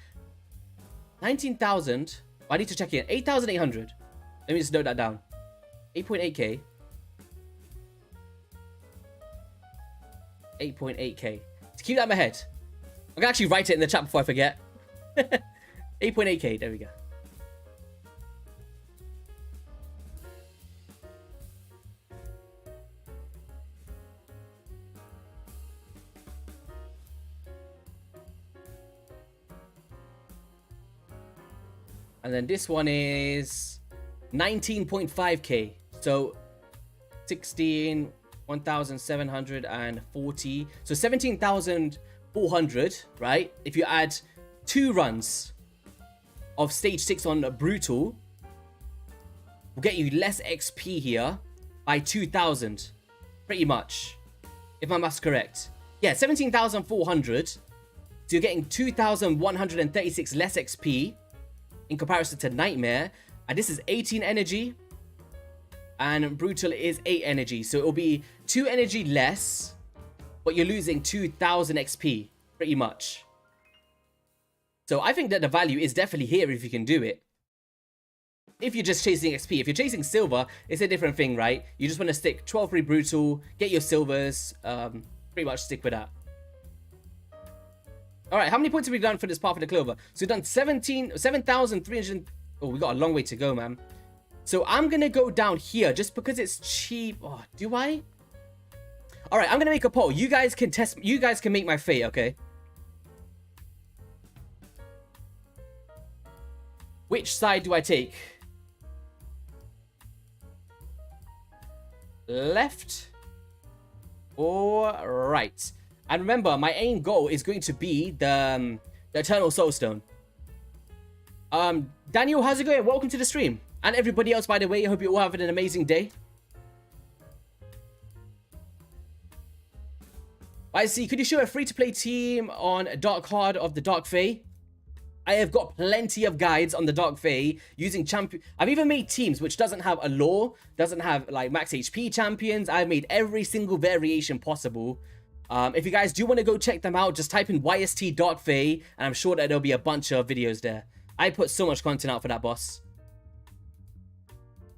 19,000. I need to check in. 8,800. Let me just note that down. 8.8k. 8.8k. To keep that in my head. I'm gonna actually write it in the chat before I forget. 8.8k, there we go. And then this one is 19.5k. So 16, 1,740. So 17,400, right? If you add 2 runs of stage 6 on Brutal, will get you less XP here by 2,000. Pretty much. If my math's correct. Yeah, 17,400. So you're getting 2,136 less XP in comparison to Nightmare. And this is 18 energy. And Brutal is 8 energy. So it will be 2 energy less, but you're losing 2,000 XP. Pretty much. So I think that the value is definitely here if you can do it. If you're just chasing XP. If you're chasing silver, it's a different thing, right? You just want to stick 12 free Brutal, get your silvers, pretty much stick with that. Alright, how many points have we done for this Path of the Clover? So we've done 7,300. Oh, we got a long way to go, man. So I'm going to go down here just because it's cheap. Oh, do I? Alright, I'm going to make a poll. You guys can test. You guys can make my fate, okay? Which side do I take? Left or right? And remember, my aim goal is going to be the Eternal Soulstone. Daniel, how's it going? Welcome to the stream. And everybody else, by the way, I hope you're all having an amazing day. I see. Could you show a free-to-play team on Dark Hard of the Dark Fae? I have got plenty of guides on the Dark Fae using champion. I've even made teams which doesn't have a lore, doesn't have like max HP champions. I've made every single variation possible. If you guys do want to go check them out, just type in YST Dark Fae, and I'm sure that there'll be a bunch of videos there. I put so much content out for that boss.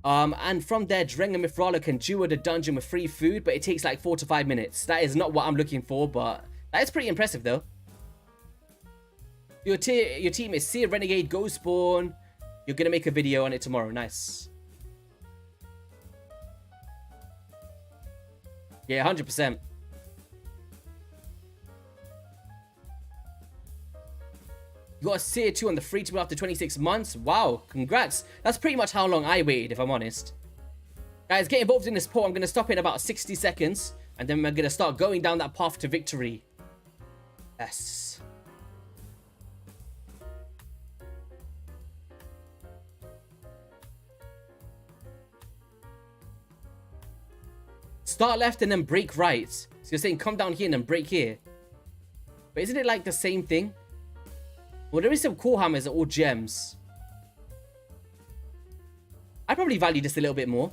And from there, Dreng and Mithrala can duo the dungeon with free food, but it takes like 4 to 5 minutes. That is not what I'm looking for, but that is pretty impressive though. Your team is Seer, Renegade, Ghostborn. You're gonna make a video on it tomorrow. Nice. Yeah, 100%. You got a Seer 2 on the free to play after 26 months. Wow, congrats. That's pretty much how long I waited, if I'm honest. Guys, get involved in this poll. I'm going to stop in about 60 seconds. And then we're going to start going down that path to victory. Yes. Start left and then break right. So you're saying come down here and then break here. But isn't it like the same thing? Well, there is some core hammers that are all gems. I probably value this a little bit more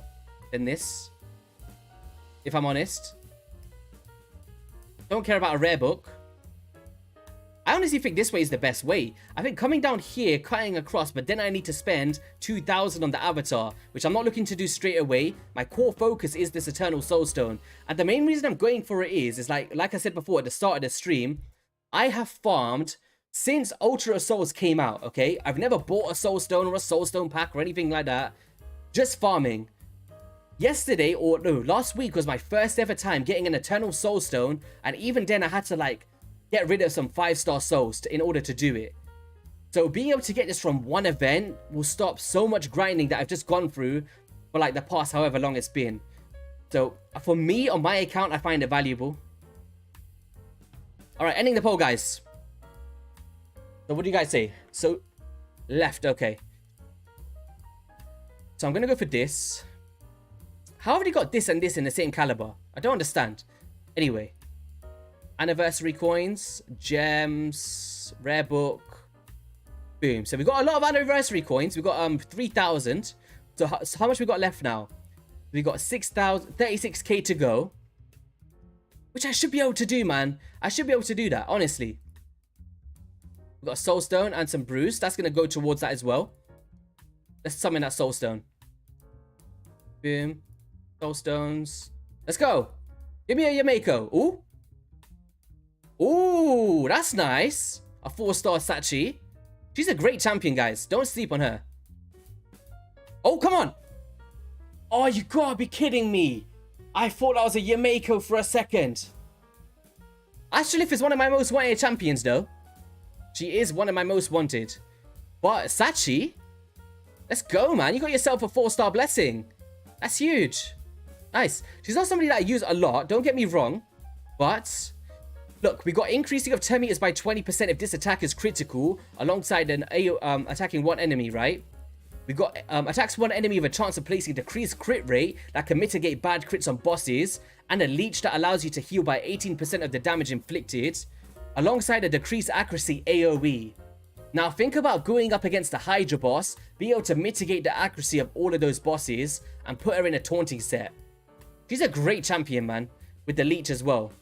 than this, if I'm honest. Don't care about a rare book. I honestly think this way is the best way. I think coming down here, cutting across, but then I need to spend 2,000 on the avatar, which I'm not looking to do straight away. My core focus is this Eternal Soulstone. And the main reason I'm going for it is like I said before at the start of the stream, I have farmed since Ultra Souls came out, okay? I've never bought a Soulstone or a Soulstone pack or anything like that. Just farming. Yesterday, or no, last week was my first ever time getting an Eternal Soulstone. And even then, I had to like get rid of some 5-star souls in order to do it. So being able to get this from one event will stop so much grinding that I've just gone through for like the past however long it's been. So for me, on my account, I find it valuable. All right, ending the poll, guys. So what do you guys say? So left, okay. So I'm going to go for this. How have they got this and this in the same caliber? I don't understand. Anyway. Anniversary coins, gems, rare book. Boom. So we got a lot of anniversary coins. We got 3,000. So how much we got left now? We got 36k to go. Which I should be able to do, man. I should be able to do that, honestly. We got a Soulstone and some brews. That's going to go towards that as well. Let's summon that Soulstone. Boom. Soulstones. Let's go. Give me a Yameko. Ooh. Ooh, that's nice. A 4-star Sachi. She's a great champion, guys. Don't sleep on her. Oh, come on. Oh, you gotta be kidding me. I thought that was a Yameko for a second. Ashlif is one of my most wanted champions, though. She is one of my most wanted. But Sachi? Let's go, man. You got yourself a 4-star blessing. That's huge. Nice. She's not somebody that I use a lot. Don't get me wrong. But look, we got increasing of 10 meters by 20% if this attack is critical, alongside an attacking one enemy, right? We got attacks one enemy with a chance of placing decreased crit rate that can mitigate bad crits on bosses, and a leech that allows you to heal by 18% of the damage inflicted, alongside a decreased accuracy AoE. Now think about going up against the Hydra boss, be able to mitigate the accuracy of all of those bosses, and put her in a taunting set. She's a great champion, man, with the leech as well.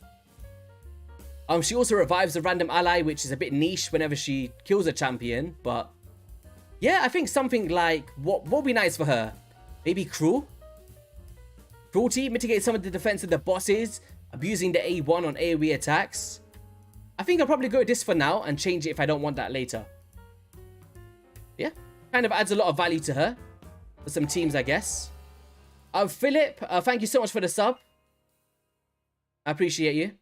She also revives a random ally, which is a bit niche whenever she kills a champion, but yeah, I think something like, what would be nice for her? Maybe Cruelty, mitigate some of the defense of the bosses, abusing the A1 on AoE attacks. I think I'll probably go with this for now and change it if I don't want that later. Yeah, kind of adds a lot of value to her for some teams, I guess. Philip, thank you so much for the sub. I appreciate you.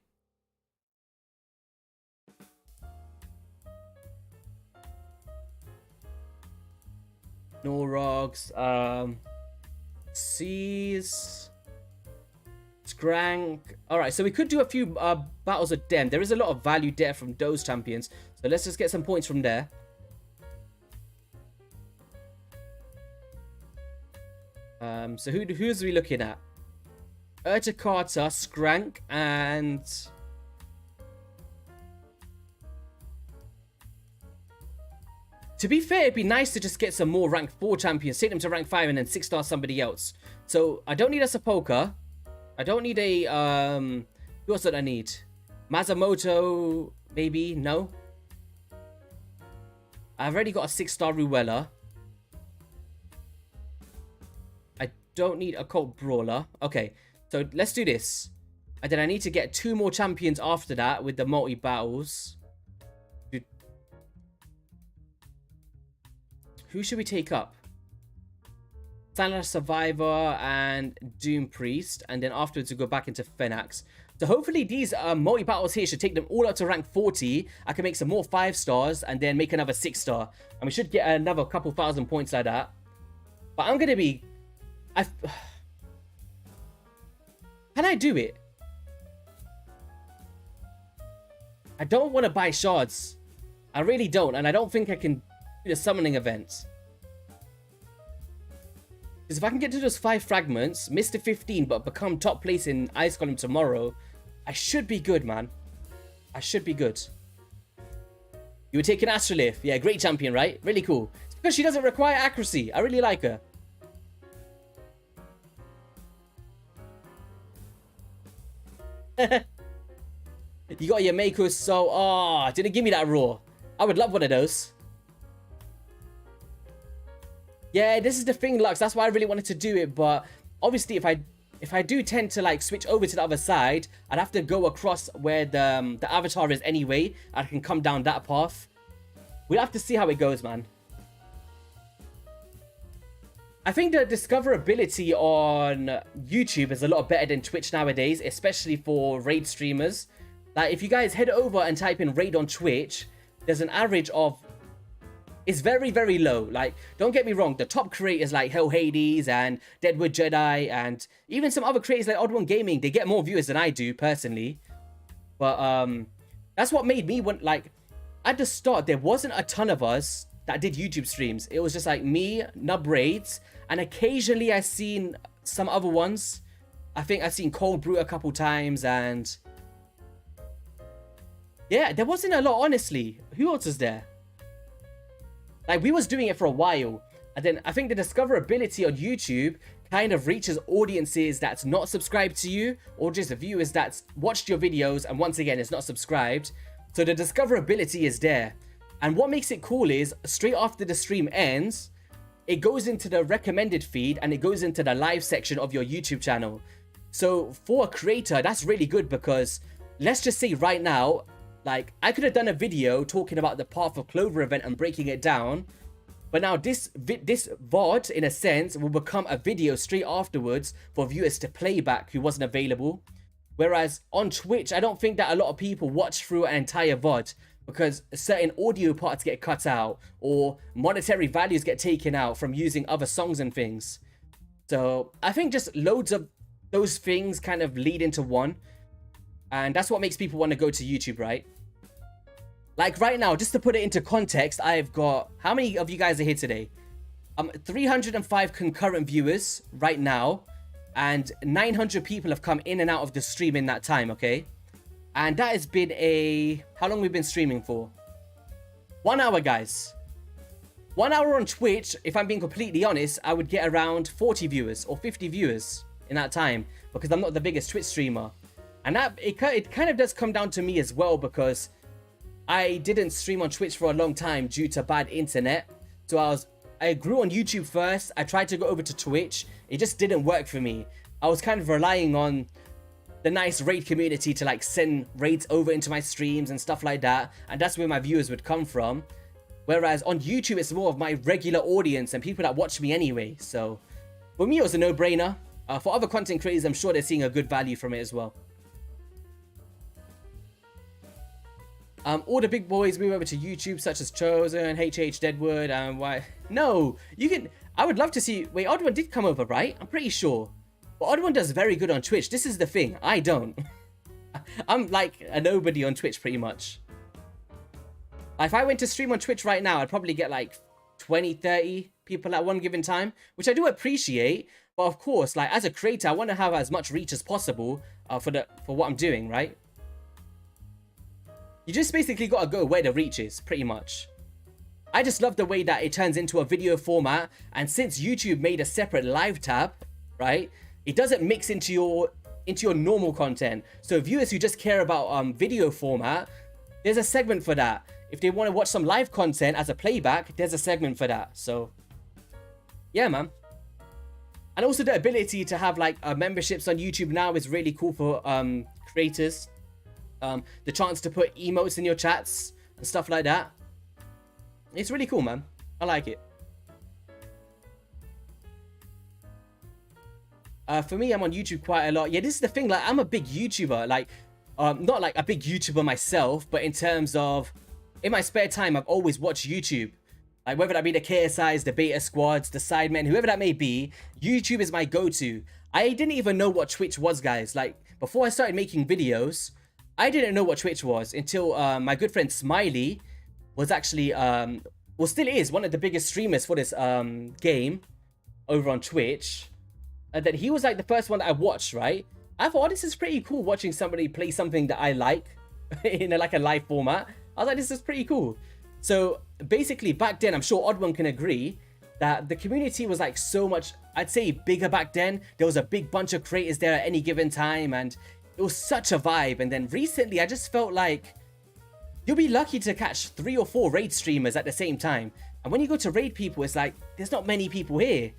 Norogs, Seas, Skrank. Alright, so we could do a few battles with them. There is a lot of value there from those champions. So let's just get some points from there. So who's we looking at? Urtakata, Skrank, and to be fair, it'd be nice to just get some more rank 4 champions, take them to rank 5 and then 6-star somebody else. So I don't need a Sepulka. I don't need a who else did I need? Masamoto, maybe? No. I've already got a 6-star Ruella. I don't need a Cult Brawler. Okay, so let's do this. And then I need to get 2 more champions after that with the multi-battles. Who should we take up? Silent Survivor and Doom Priest. And then afterwards we go back into Phenax. So hopefully these multi-battles here should take them all up to rank 40. I can make some more 5-stars and then make another 6-star. And we should get another couple thousand points like that. But I'm going to be... Can I do it? I don't want to buy shards. I really don't. And I don't think I can do the summoning event. Because if I can get to those 5 fragments, miss the 15, but become top place in Ice Golem tomorrow, I should be good, man. I should be good. You were taking Astrolith. Yeah, great champion, right? Really cool. It's because she doesn't require accuracy. I really like her. You got your Mako, so... Oh, didn't give me that raw. I would love one of those. Yeah, this is the thing, Lux. That's why I really wanted to do it. But obviously, if I do tend to like switch over to the other side, I'd have to go across where the avatar is anyway. I can come down that path. We'll have to see how it goes, man. I think the discoverability on YouTube is a lot better than Twitch nowadays, especially for raid streamers. Like, if you guys head over and type in raid on Twitch, there's an average of It's very, very low. Like, don't get me wrong, the top creators like Hell Hades and Deadwood Jedi and even some other creators like Odd One Gaming, they get more viewers than I do personally. But that's what made me want, like, at the start there wasn't a ton of us that did YouTube streams. It was just like me, Nub Raids, and occasionally I seen some other ones. I think I've seen Cold Brew a couple times, and yeah, there wasn't a lot, honestly. Who else was there? Like, we was doing it for a while, and then I think the discoverability on YouTube kind of reaches audiences that's not subscribed to you, or just viewers that's watched your videos and once again is not subscribed. So the discoverability is there. And what makes it cool is straight after the stream ends, it goes into the recommended feed and it goes into the live section of your YouTube channel. So for a creator, that's really good, because let's just say right now, like, I could have done a video talking about the Path of Clover event and breaking it down, but now this VOD, in a sense, will become a video straight afterwards for viewers to play back who wasn't available. Whereas on Twitch, I don't think that a lot of people watch through an entire VOD, because certain audio parts get cut out or monetary values get taken out from using other songs and things. So I think just loads of those things kind of lead into one. And that's what makes people want to go to YouTube, right? Like right now, just to put it into context, I've got... How many of you guys are here today? 305 concurrent viewers right now. And 900 people have come in and out of the stream in that time, okay? And that has been a... How long we've been streaming for? 1 hour, guys. 1 hour on Twitch, if I'm being completely honest, I would get around 40 viewers or 50 viewers in that time, because I'm not the biggest Twitch streamer. And that it kind of does come down to me as well, because I didn't stream on Twitch for a long time due to bad internet. So I grew on YouTube first. I tried to go over to Twitch. It just didn't work for me. I was kind of relying on the nice raid community to like send raids over into my streams and stuff like that. And that's where my viewers would come from. Whereas on YouTube, it's more of my regular audience and people that watch me anyway. So for me, it was a no-brainer. For other content creators, I'm sure they're seeing a good value from it as well. All the big boys move over to YouTube, such as Chosen, HH, Deadwood, and why? No, you can. I would love to see. Wait, Odd One did come over, right? I'm pretty sure. But Odd One does very good on Twitch. This is the thing. I don't. I'm like a nobody on Twitch, pretty much. If I went to stream on Twitch right now, I'd probably get like 20, 30 people at one given time, which I do appreciate. But of course, like as a creator, I want to have as much reach as possible for what I'm doing, right? You just basically got to go where the reach is, pretty much. I just love the way that it turns into a video format, and since YouTube made a separate live tab, right, it doesn't mix into your normal content. So viewers who just care about video format, there's a segment for that. If they want to watch some live content as a playback, there's a segment for that. So yeah, man. And also the ability to have like memberships on YouTube now is really cool for creators. The chance to put emotes in your chats and stuff like that. It's really cool, man. I like it. For me, I'm on YouTube quite a lot. Yeah, this is the thing. Like, I'm a big YouTuber. Like, not like a big YouTuber myself, but in terms of, in my spare time, I've always watched YouTube. Like, whether that be the KSIs, the Beta Squads, the Sidemen, whoever that may be, YouTube is my go-to. I didn't even know what Twitch was, guys. Like, before I started making videos, I didn't know what Twitch was until my good friend Smiley was actually, well, still is one of the biggest streamers for this game over on Twitch. And then he was like the first one that I watched, right? I thought, oh, this is pretty cool watching somebody play something that I like in like a live format. I was like, this is pretty cool. So basically back then, I'm sure Odd One can agree that the community was like so much, I'd say bigger back then. There was a big bunch of creators there at any given time, and it was such a vibe. And then recently, I just felt like you'll be lucky to catch 3 or 4 raid streamers at the same time. And when you go to raid people, it's like, there's not many people here.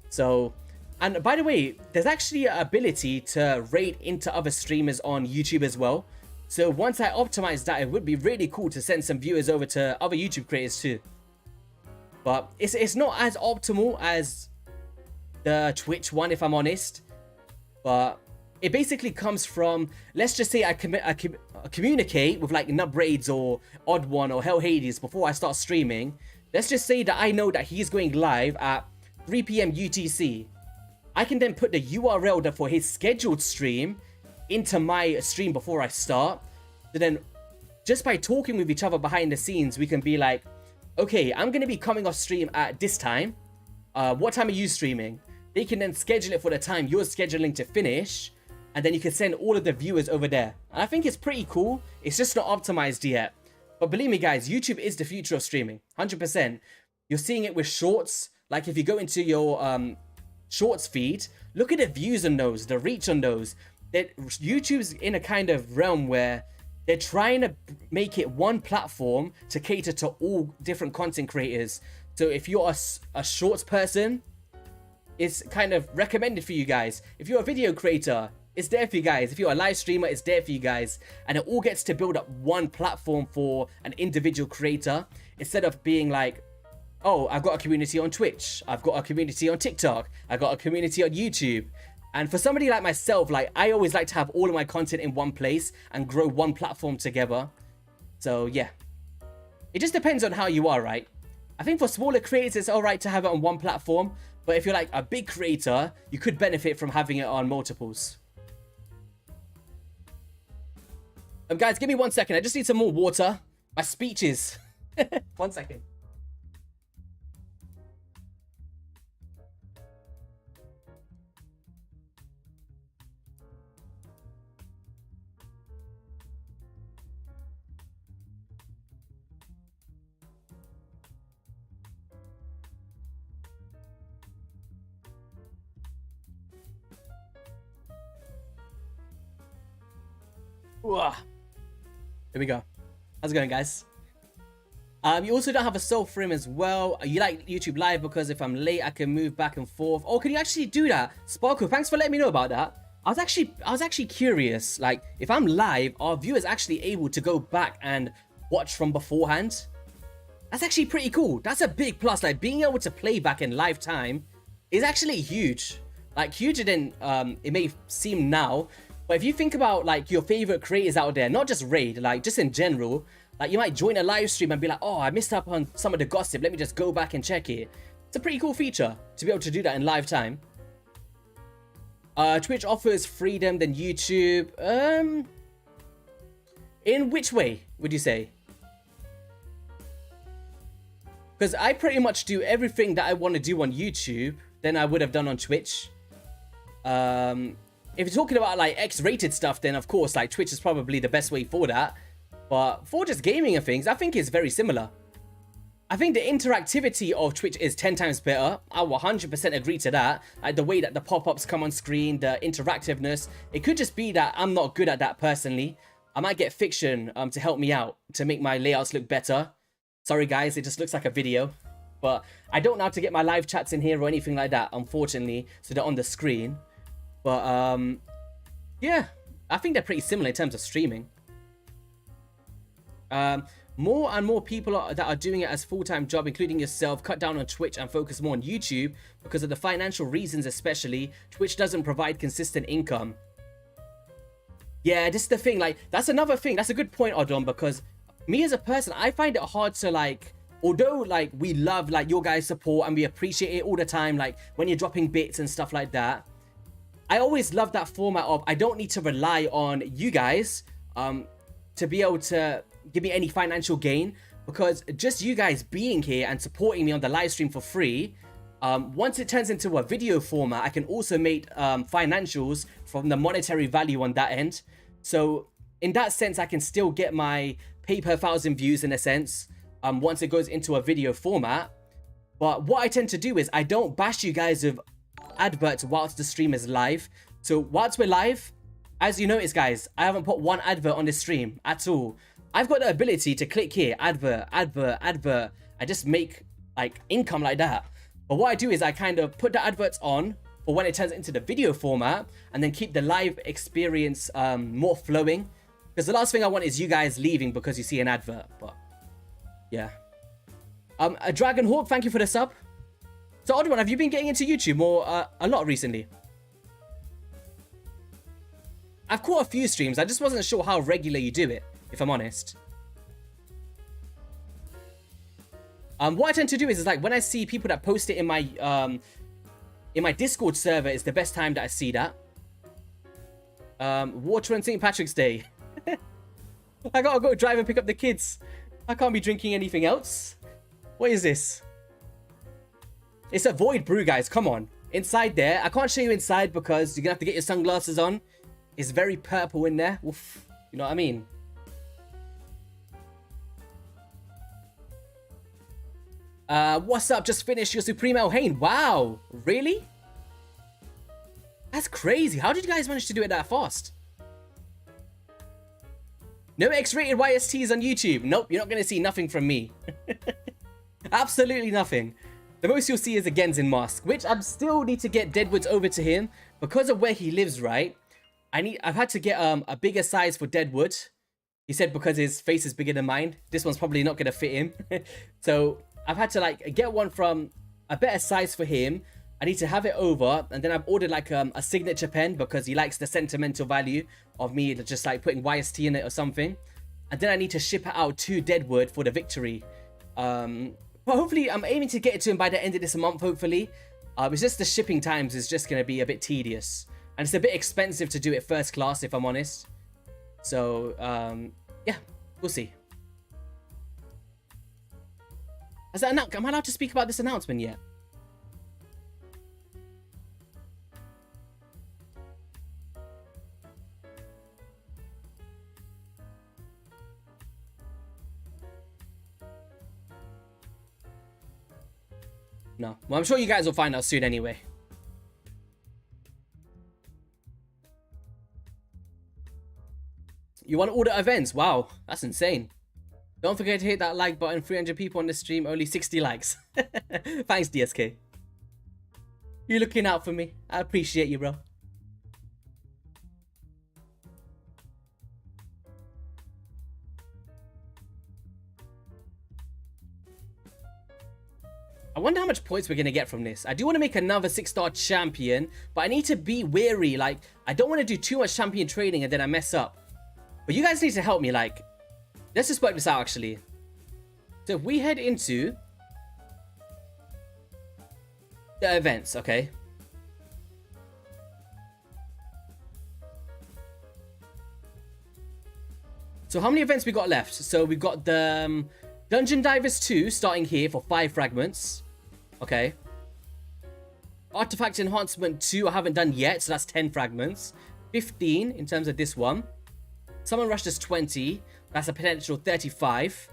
So, and by the way, there's actually an ability to raid into other streamers on YouTube as well. So once I optimize that, it would be really cool to send some viewers over to other YouTube creators too. But it's not as optimal as the Twitch one, if I'm honest. But it basically comes from, let's just say I communicate with like Nub Raids or Odd One or Hell Hades before I start streaming. let's just say that I know that he's going live at 3 p.m. UTC. I can then put the URL for his scheduled stream into my stream before I start. So then just by talking with each other behind the scenes, we can be like, okay, I'm going to be coming off stream at this time. What time are you streaming? They can then schedule it for the time you're scheduling to finish. And then you can send all of the viewers over there. And I think it's pretty cool. It's just not optimized yet. But believe me, guys, YouTube is the future of streaming. 100%. You're seeing it with shorts. Like if you go into your shorts feed, look at the views on those, the reach on those. That YouTube's in a kind of realm where they're trying to make it one platform to cater to all different content creators. So if you're a shorts person, it's kind of recommended for you guys. If you're a video creator, it's there for you guys. If you're a live streamer, it's there for you guys. And it all gets to build up one platform for an individual creator, instead of being like, oh, I've got a community on Twitch, I've got a community on TikTok, I've got a community on YouTube. And for somebody like myself, like I always like to have all of my content in one place and grow one platform together. So yeah, it just depends on how you are, right? I think for smaller creators, it's all right to have it on one platform. But if you're like a big creator, you could benefit from having it on multiples. Guys, give me 1 second. I just need some more water. My speech is... 1 second. Here we go. How's it going, guys? You also don't have a soul frame as well. You like YouTube Live because if I'm late, I can move back and forth. Oh, can you actually do that? Sparkle, thanks for letting me know about that. I was actually curious. Like, if I'm live, are viewers actually able to go back and watch from beforehand? That's actually pretty cool. That's a big plus. Like, being able to play back in live time is actually huge. Like, huger than it may seem now. But if you think about like your favorite creators out there, not just Raid, like just in general, like you might join a live stream and be like, oh, I missed out on some of the gossip, let me just go back and check it. It's a pretty cool feature to be able to do that in live time. Twitch offers freedom than YouTube. In which way would you say? Because I pretty much do everything that I want to do on YouTube than I would have done on Twitch. If you're talking about like X-rated stuff, then of course like Twitch is probably the best way for that. But for just gaming and things, I think it's very similar. I think the interactivity of Twitch is 10 times better. I will 100% agree to that. Like the way that the pop-ups come on screen, the interactiveness. It could just be that I'm not good at that personally. I might get Fiction to help me out to make my layouts look better. Sorry guys, it just looks like a video. But I don't know how to get my live chats in here or anything like that, unfortunately. So they're on the screen. But yeah, I think they're pretty similar in terms of streaming. More and more people that are doing it as full-time job, including yourself, cut down on Twitch and focus more on YouTube because of the financial reasons especially. Twitch doesn't provide consistent income. Yeah, this is the thing. Like, that's another thing. That's a good point, Odon, because me as a person, I find it hard to like... Although like we love like your guys' support and we appreciate it all the time, like when you're dropping bits and stuff like that, I always love that format of I don't need to rely on you guys to be able to give me any financial gain, because just you guys being here and supporting me on the live stream for free, once it turns into a video format, I can also make financials from the monetary value on that end. So in that sense, I can still get my pay per 1,000 views in a sense once it goes into a video format. But what I tend to do is I don't bash you guys with adverts whilst the stream is live. So whilst we're live, as you notice guys, I haven't put one advert on this stream at all. I've got the ability to click here, advert, advert, advert. I just make like income like that. But what I do is I kind of put the adverts on for when it turns into the video format, and then keep the live experience more flowing. Because the last thing I want is you guys leaving because you see an advert. But yeah. A Dragon Hawk, thank you for the sub. So Oddone, have you been getting into YouTube more a lot recently? I've caught a few streams. I just wasn't sure how regular you do it, if I'm honest. What I tend to do is like when I see people that post it in my Discord server, is the best time that I see that. Water on St. Patrick's Day. I gotta go drive and pick up the kids. I can't be drinking anything else. What is this? It's a void brew, guys. Come on. Inside there. I can't show you inside because you're gonna have to get your sunglasses on. It's very purple in there. Oof. You know what I mean? What's up? Just finished your Supremo Hain. Wow. Really? That's crazy. How did you guys manage to do it that fast? No X-rated YSTs on YouTube. Nope, you're not going to see nothing from me. Absolutely nothing. The most you'll see is a Genzin mask, which I still need to get Deadwood's over to him. Because of where he lives, right? I've had to get a bigger size for Deadwood. He said because his face is bigger than mine. This one's probably not going to fit him. So I've had to like get one from a better size for him. I need to have it over, and then I've ordered like a signature pen because he likes the sentimental value of me just like putting YST in it or something. And then I need to ship it out to Deadwood for the victory. But hopefully I'm aiming to get it to him by the end of this month, hopefully. It's just the shipping times is just going to be a bit tedious. And it's a bit expensive to do it first class, if I'm honest. So, yeah, we'll see. Am I allowed to speak about this announcement yet? No. Well, I'm sure you guys will find out soon anyway. You want to order events? Wow, that's insane. Don't forget to hit that like button. 300 people on the stream, only 60 likes. Thanks, DSK. You're looking out for me. I appreciate you, bro. I wonder how much points we're going to get from this. I do want to make another 6-star champion, but I need to be wary. Like, I don't want to do too much champion training and then I mess up. But you guys need to help me. Like, let's just work this out, actually. So if we head into the events, okay? So how many events we got left? So we've got the Dungeon Divers 2 starting here for 5 fragments. Okay. Artifact Enhancement 2 I haven't done yet, so that's 10 fragments. 15 in terms of this one. Summon Rush is 20. That's a potential 35.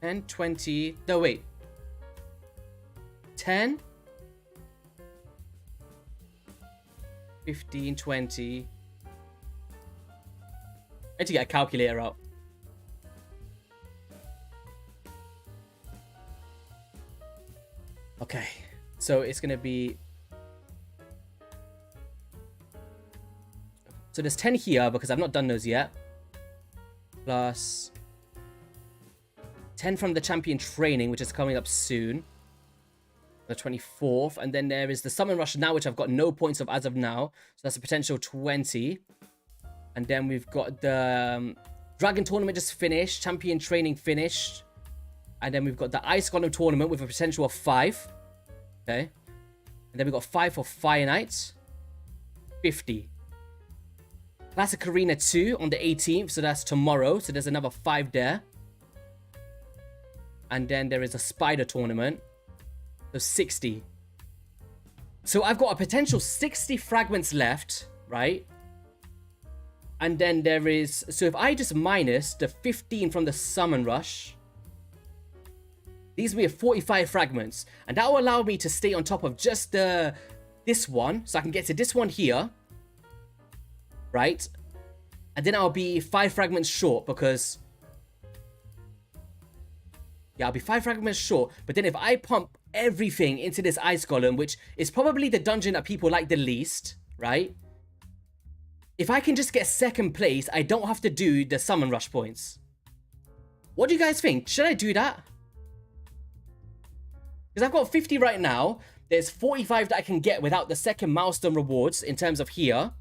And 20. No, wait. 10. 15, 20. I need to get a calculator out. Okay, so it's gonna be... So there's 10 here because I've not done those yet. Plus 10 from the champion training, which is coming up soon. The 24th. And then there is the Summon Rush now, which I've got no points of as of now. So that's a potential 20. And then we've got the Dragon Tournament just finished. Champion training finished. And then we've got the Ice Golem Tournament with a potential of 5. Okay. And then we've got 5 for Fire Knight. 50. Classic Arena 2 on the 18th. So that's tomorrow. So there's another 5 there. And then there is a Spider Tournament. So 60. So I've got a potential 60 fragments left. Right? And then there is... So if I just minus the 15 from the Summon Rush... These will be 45 fragments. And that will allow me to stay on top of just this one. So I can get to this one here. Right? And then I'll be 5 fragments short because... Yeah, I'll be 5 fragments short. But then if I pump everything into this Ice Golem, which is probably the dungeon that people like the least, right? If I can just get 2nd place, I don't have to do the Summon Rush points. What do you guys think? Should I do that? Because I've got 50 right now. There's 45 that I can get without the 2nd milestone rewards in terms of here.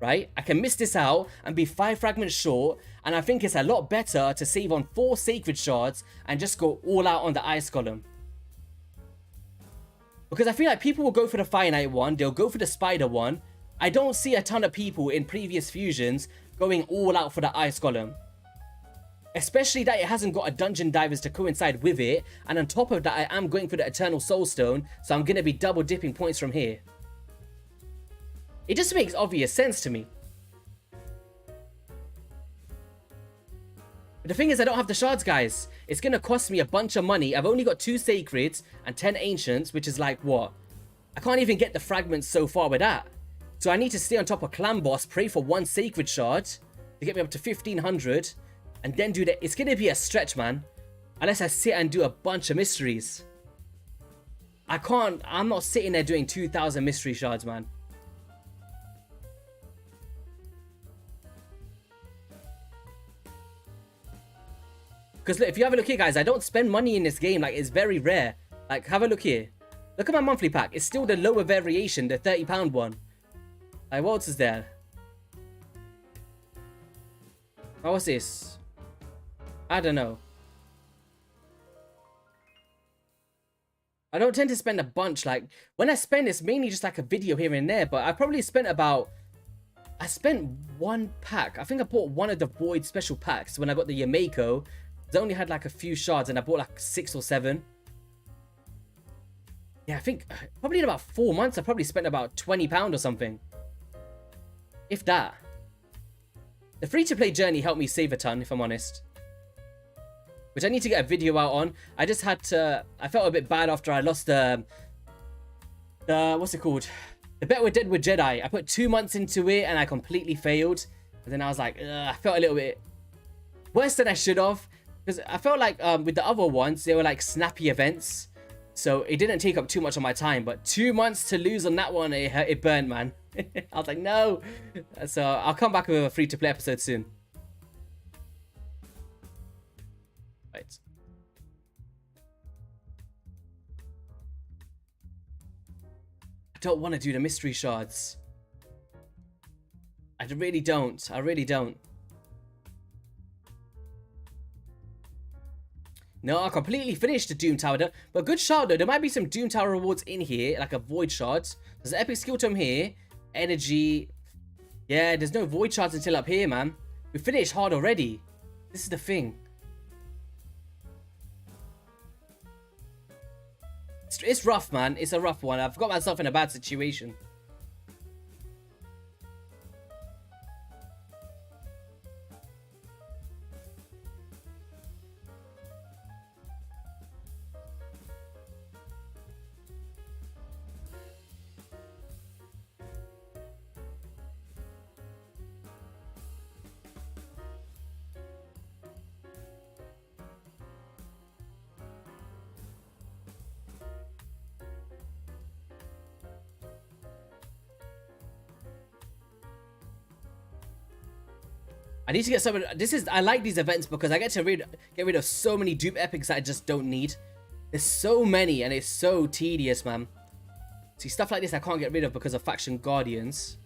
right? I can miss this out and be 5 fragments short, and I think it's a lot better to save on 4 sacred shards and just go all out on the ice golem. Because I feel like people will go for the Fire Knight one, they'll go for the Spider one. I don't see a ton of people in previous fusions going all out for the ice golem. Especially that it hasn't got a dungeon divers to coincide with it, and on top of that I am going for the Eternal Soulstone, so I'm going to be double dipping points from here. It just makes obvious sense to me. But the thing is, I don't have the shards, guys. It's going to cost me a bunch of money. I've only got 2 sacreds and 10 ancients, which is like what? I can't even get the fragments so far with that. So I need to stay on top of clan boss, pray for 1 sacred shard to get me up to 1500, and then do that. It's going to be a stretch, man. Unless I sit and do a bunch of mysteries. I'm not sitting there doing 2000 mystery shards, man. Because look, if you have a look here, guys, I don't spend money in this game. Like, it's very rare. Like, have a look here. Look at my monthly pack. It's still the lower variation, the £30 one. Like, what else is there? Oh, what's this? I don't know. I don't tend to spend a bunch. Like, when I spend, it's mainly just like a video here and there. But I probably spent about... I spent 1 pack. I think I bought one of the Void special packs when I got the Yameko. I only had like a few shards and I bought like 6 or 7. Yeah, I think probably in about 4 months I probably spent about £20 or something. If that. The free-to-play journey helped me save a ton, if I'm honest. Which I need to get a video out on. I just had to... I felt a bit bad after I lost the what's it called? The Bet We're Dead with Jedi. I put 2 months into it and I completely failed. And then I was like, I felt a little bit worse than I should have. Because I felt like with the other ones, they were like snappy events. So it didn't take up too much of my time. But 2 months to lose on that one, it burned, man. I was like, no. So I'll come back with a free-to-play episode soon. Right. I don't want to do the mystery shards. I really don't. I really don't. No, I completely finished the Doom Tower. But good shard though. There might be some Doom Tower rewards in here, like a Void Shard. There's an Epic Skill Tome here. Energy. Yeah, there's no Void Shards until up here, man. We finished hard already. This is the thing. It's rough, man. It's a rough one. I've got myself in a bad situation. I need to get some. I like these events because I get to get rid of so many dupe epics that I just don't need. There's so many and it's so tedious, man. See, stuff like this I can't get rid of because of faction guardians.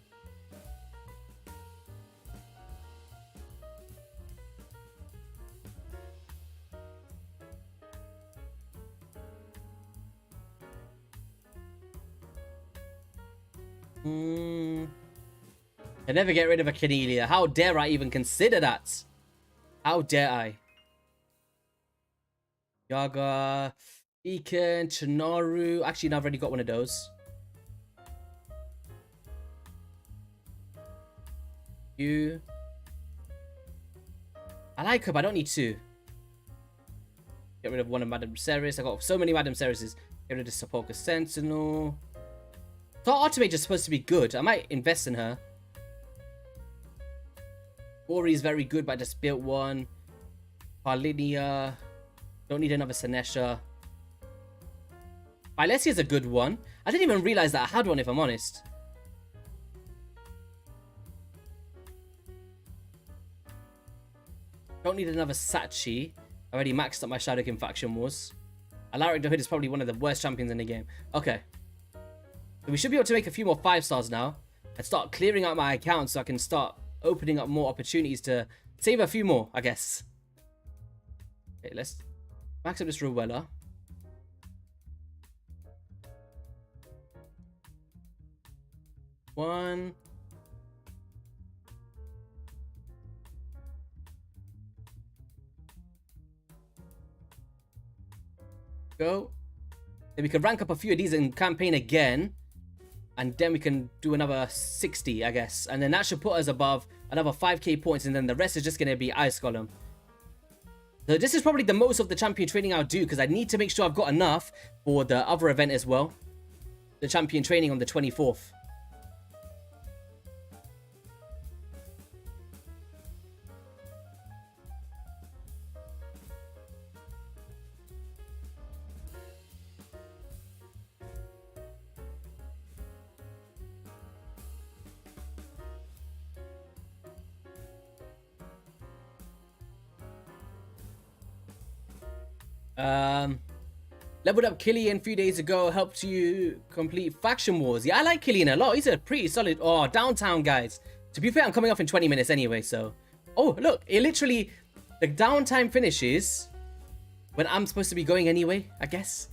I never get rid of a Cornelia. How dare I even consider that? How dare I? Yaga, Beacon, Chinaru. Actually, no, I've already got one of those. You. I like her, but I don't need 2. Get rid of one of Madame Ceres. I got so many Madame Cereses. Get rid of Sepulchre Sentinel. Thought Artimage is supposed to be good. I might invest in her. Ori is very good, but I just built one. Parlinia. Don't need another Senesha. Alessia is a good one. I didn't even realize that I had one, if I'm honest. Don't need another Sachi. I already maxed up my Shadowkin Faction Wars. Alaric the Hood is probably one of the worst champions in the game. Okay. So we should be able to make a few more 5 stars now. and start clearing out my account so I can start opening up more opportunities to save a few more, I guess. Okay, let's max up this Rowella. One. Go. Then we can rank up a few of these in campaign again. And then we can do another 60, I guess. And then that should put us above another 5k points. And then the rest is just going to be Ice Golem. So this is probably the most of the champion training I'll do, because I need to make sure I've got enough for the other event as well. The champion training on the 24th. Leveled up Killian a few days ago, helped you complete Faction Wars. Yeah, I like Killian a lot. He's a pretty solid... Oh, downtown, guys. To be fair, I'm coming off in 20 minutes anyway, so... Oh, look, it literally... The downtime finishes when I'm supposed to be going anyway, I guess.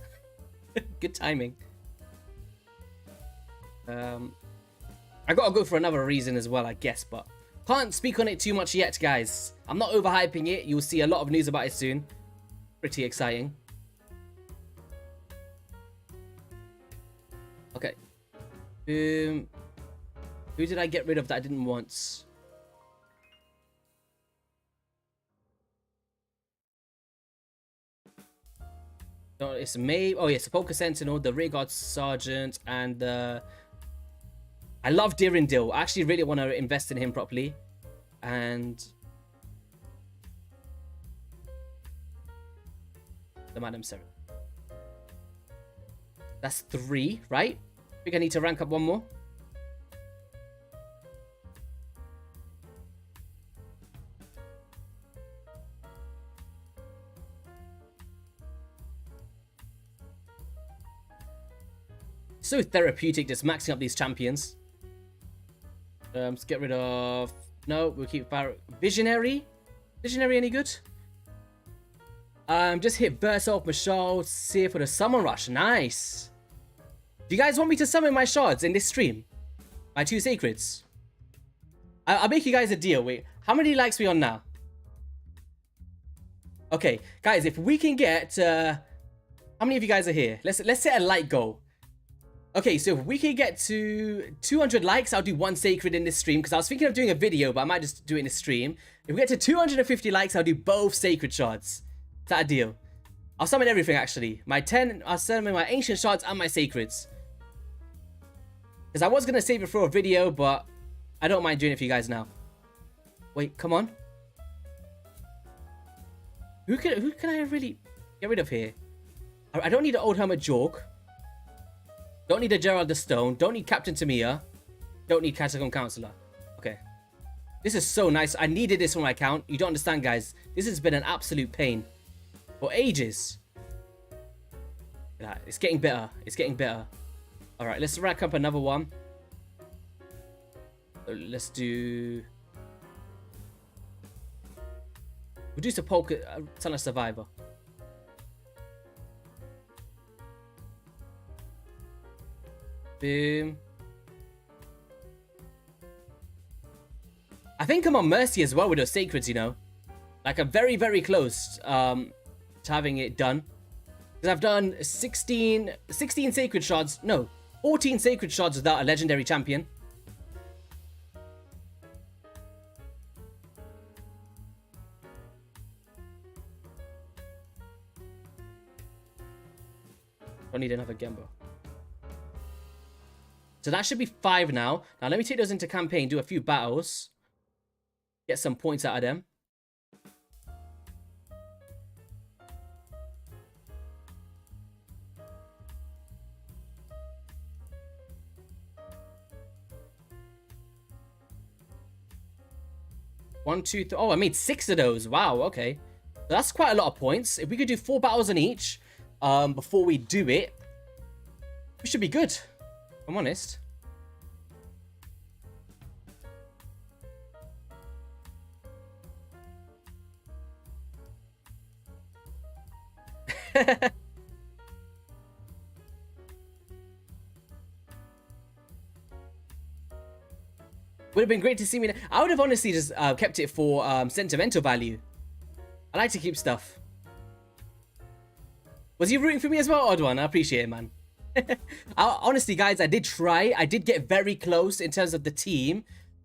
Good timing. I gotta go for another reason as well, I guess, but... Can't speak on it too much yet, guys. I'm not overhyping it. You'll see a lot of news about it soon. Pretty exciting. Okay. Who did I get rid of that I didn't want? No, it's May. Oh, yes, the Poker Sentinel, the Rearguard Sergeant, and I love Dirindil. I actually really want to invest in him properly. And the Madam Seven. That's 3, right? I think I need to rank up one more. So therapeutic just maxing up these champions. Let's get rid of... No, we'll keep Visionary. Visionary any good? Just hit Burst off Mashal, see it for the Summon Rush. Nice. Do you guys want me to summon my shards in this stream? My 2 sacreds? I'll make you guys a deal. Wait, how many likes we on now? Okay, guys, if we can get... how many of you guys are here? Let's set a like goal. Okay, so if we can get to 200 likes, I'll do 1 sacred in this stream, because I was thinking of doing a video, but I might just do it in a stream. If we get to 250 likes, I'll do both sacred shards. Is that a deal? I'll summon everything, actually. I'll summon my ancient shards and my sacreds. Because I was going to save it for a video, but I don't mind doing it for you guys now. Wait, come on. Who can I really get rid of here? I don't need an Old Hermit Jork. Don't need a Gerald the Stone. Don't need Captain Tamiya. Don't need Catacomb Counselor. Okay. This is so nice. I needed this for my account. You don't understand, guys. This has been an absolute pain. For ages. Yeah, it's getting better. It's getting better. Alright, let's rack up another one. Let's do... We'll do Sepulchre, Son of Survivor. Boom. I think I'm on Mercy as well with those sacreds, you know. Like, I'm very, very close to having it done. Because I've done 16 sacred shards. No, 14 sacred shards without a legendary champion. Don't need another Gembo. So that should be 5 now. Now let me take those into campaign, do a few battles. Get some points out of them. One, two, three. Oh, I made 6 of those. Wow, okay. That's quite a lot of points. If we could do 4 battles on each before we do it, we should be good. If I'm honest. Would have been great to see me. I would have honestly just kept it for sentimental value. I like to keep stuff. Was you rooting for me as well, Odd One? I appreciate it, man. Honestly, guys, I did try. I did get very close in terms of the team.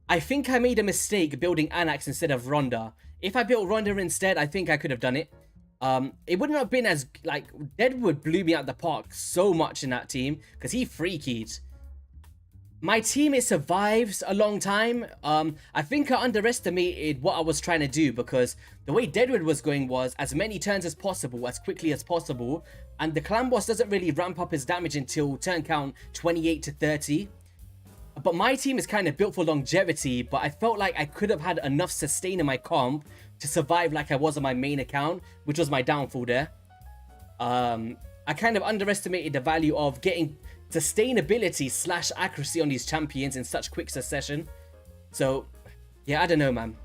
I think I made a mistake building Anax instead of Ronda. If I built Ronda instead, I think I could have done it. It wouldn't have been as, like, Deadwood blew me out the park so much in that team because he free keyed. My team, it survives a long time. I think I underestimated what I was trying to do because the way Deadwood was going was as many turns as possible, as quickly as possible. And the clan boss doesn't really ramp up his damage until turn count 28 to 30. But my team is kind of built for longevity, but I felt like I could have had enough sustain in my comp to survive like I was on my main account, which was my downfall there. I kind of underestimated the value of getting sustainability / accuracy on these champions in such quick succession. So yeah, I don't know, man.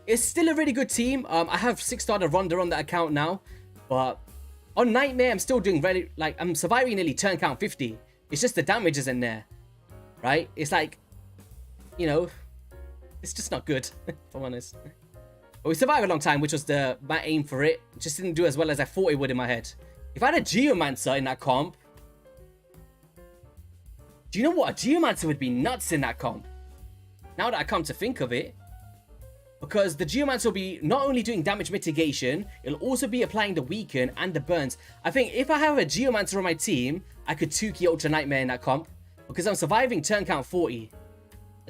It's still a really good team. I have 6-star Ronda on that account now, but on Nightmare I'm still doing very, like, I'm surviving nearly turn count 50. It's just the damage isn't there, right? It's like, you know, it's just not good if I'm honest. But we survived a long time, which was my aim for it. Just didn't do as well as I thought it would in my head. If I had a Geomancer in that comp, do you know what? A Geomancer would be nuts in that comp. Now that I come to think of it. Because the Geomancer will be not only doing damage mitigation, it'll also be applying the weaken and the burns. I think if I have a Geomancer on my team, I could 2-key Ultra Nightmare in that comp. Because I'm surviving turn count 40.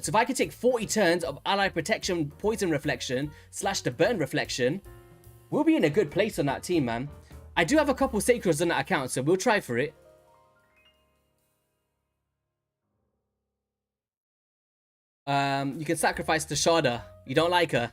So if I could take 40 turns of ally protection, poison reflection, / the burn reflection, we'll be in a good place on that team, man. I do have a couple Sacreds on that account, so we'll try for it. You can sacrifice to Shada. You don't like her.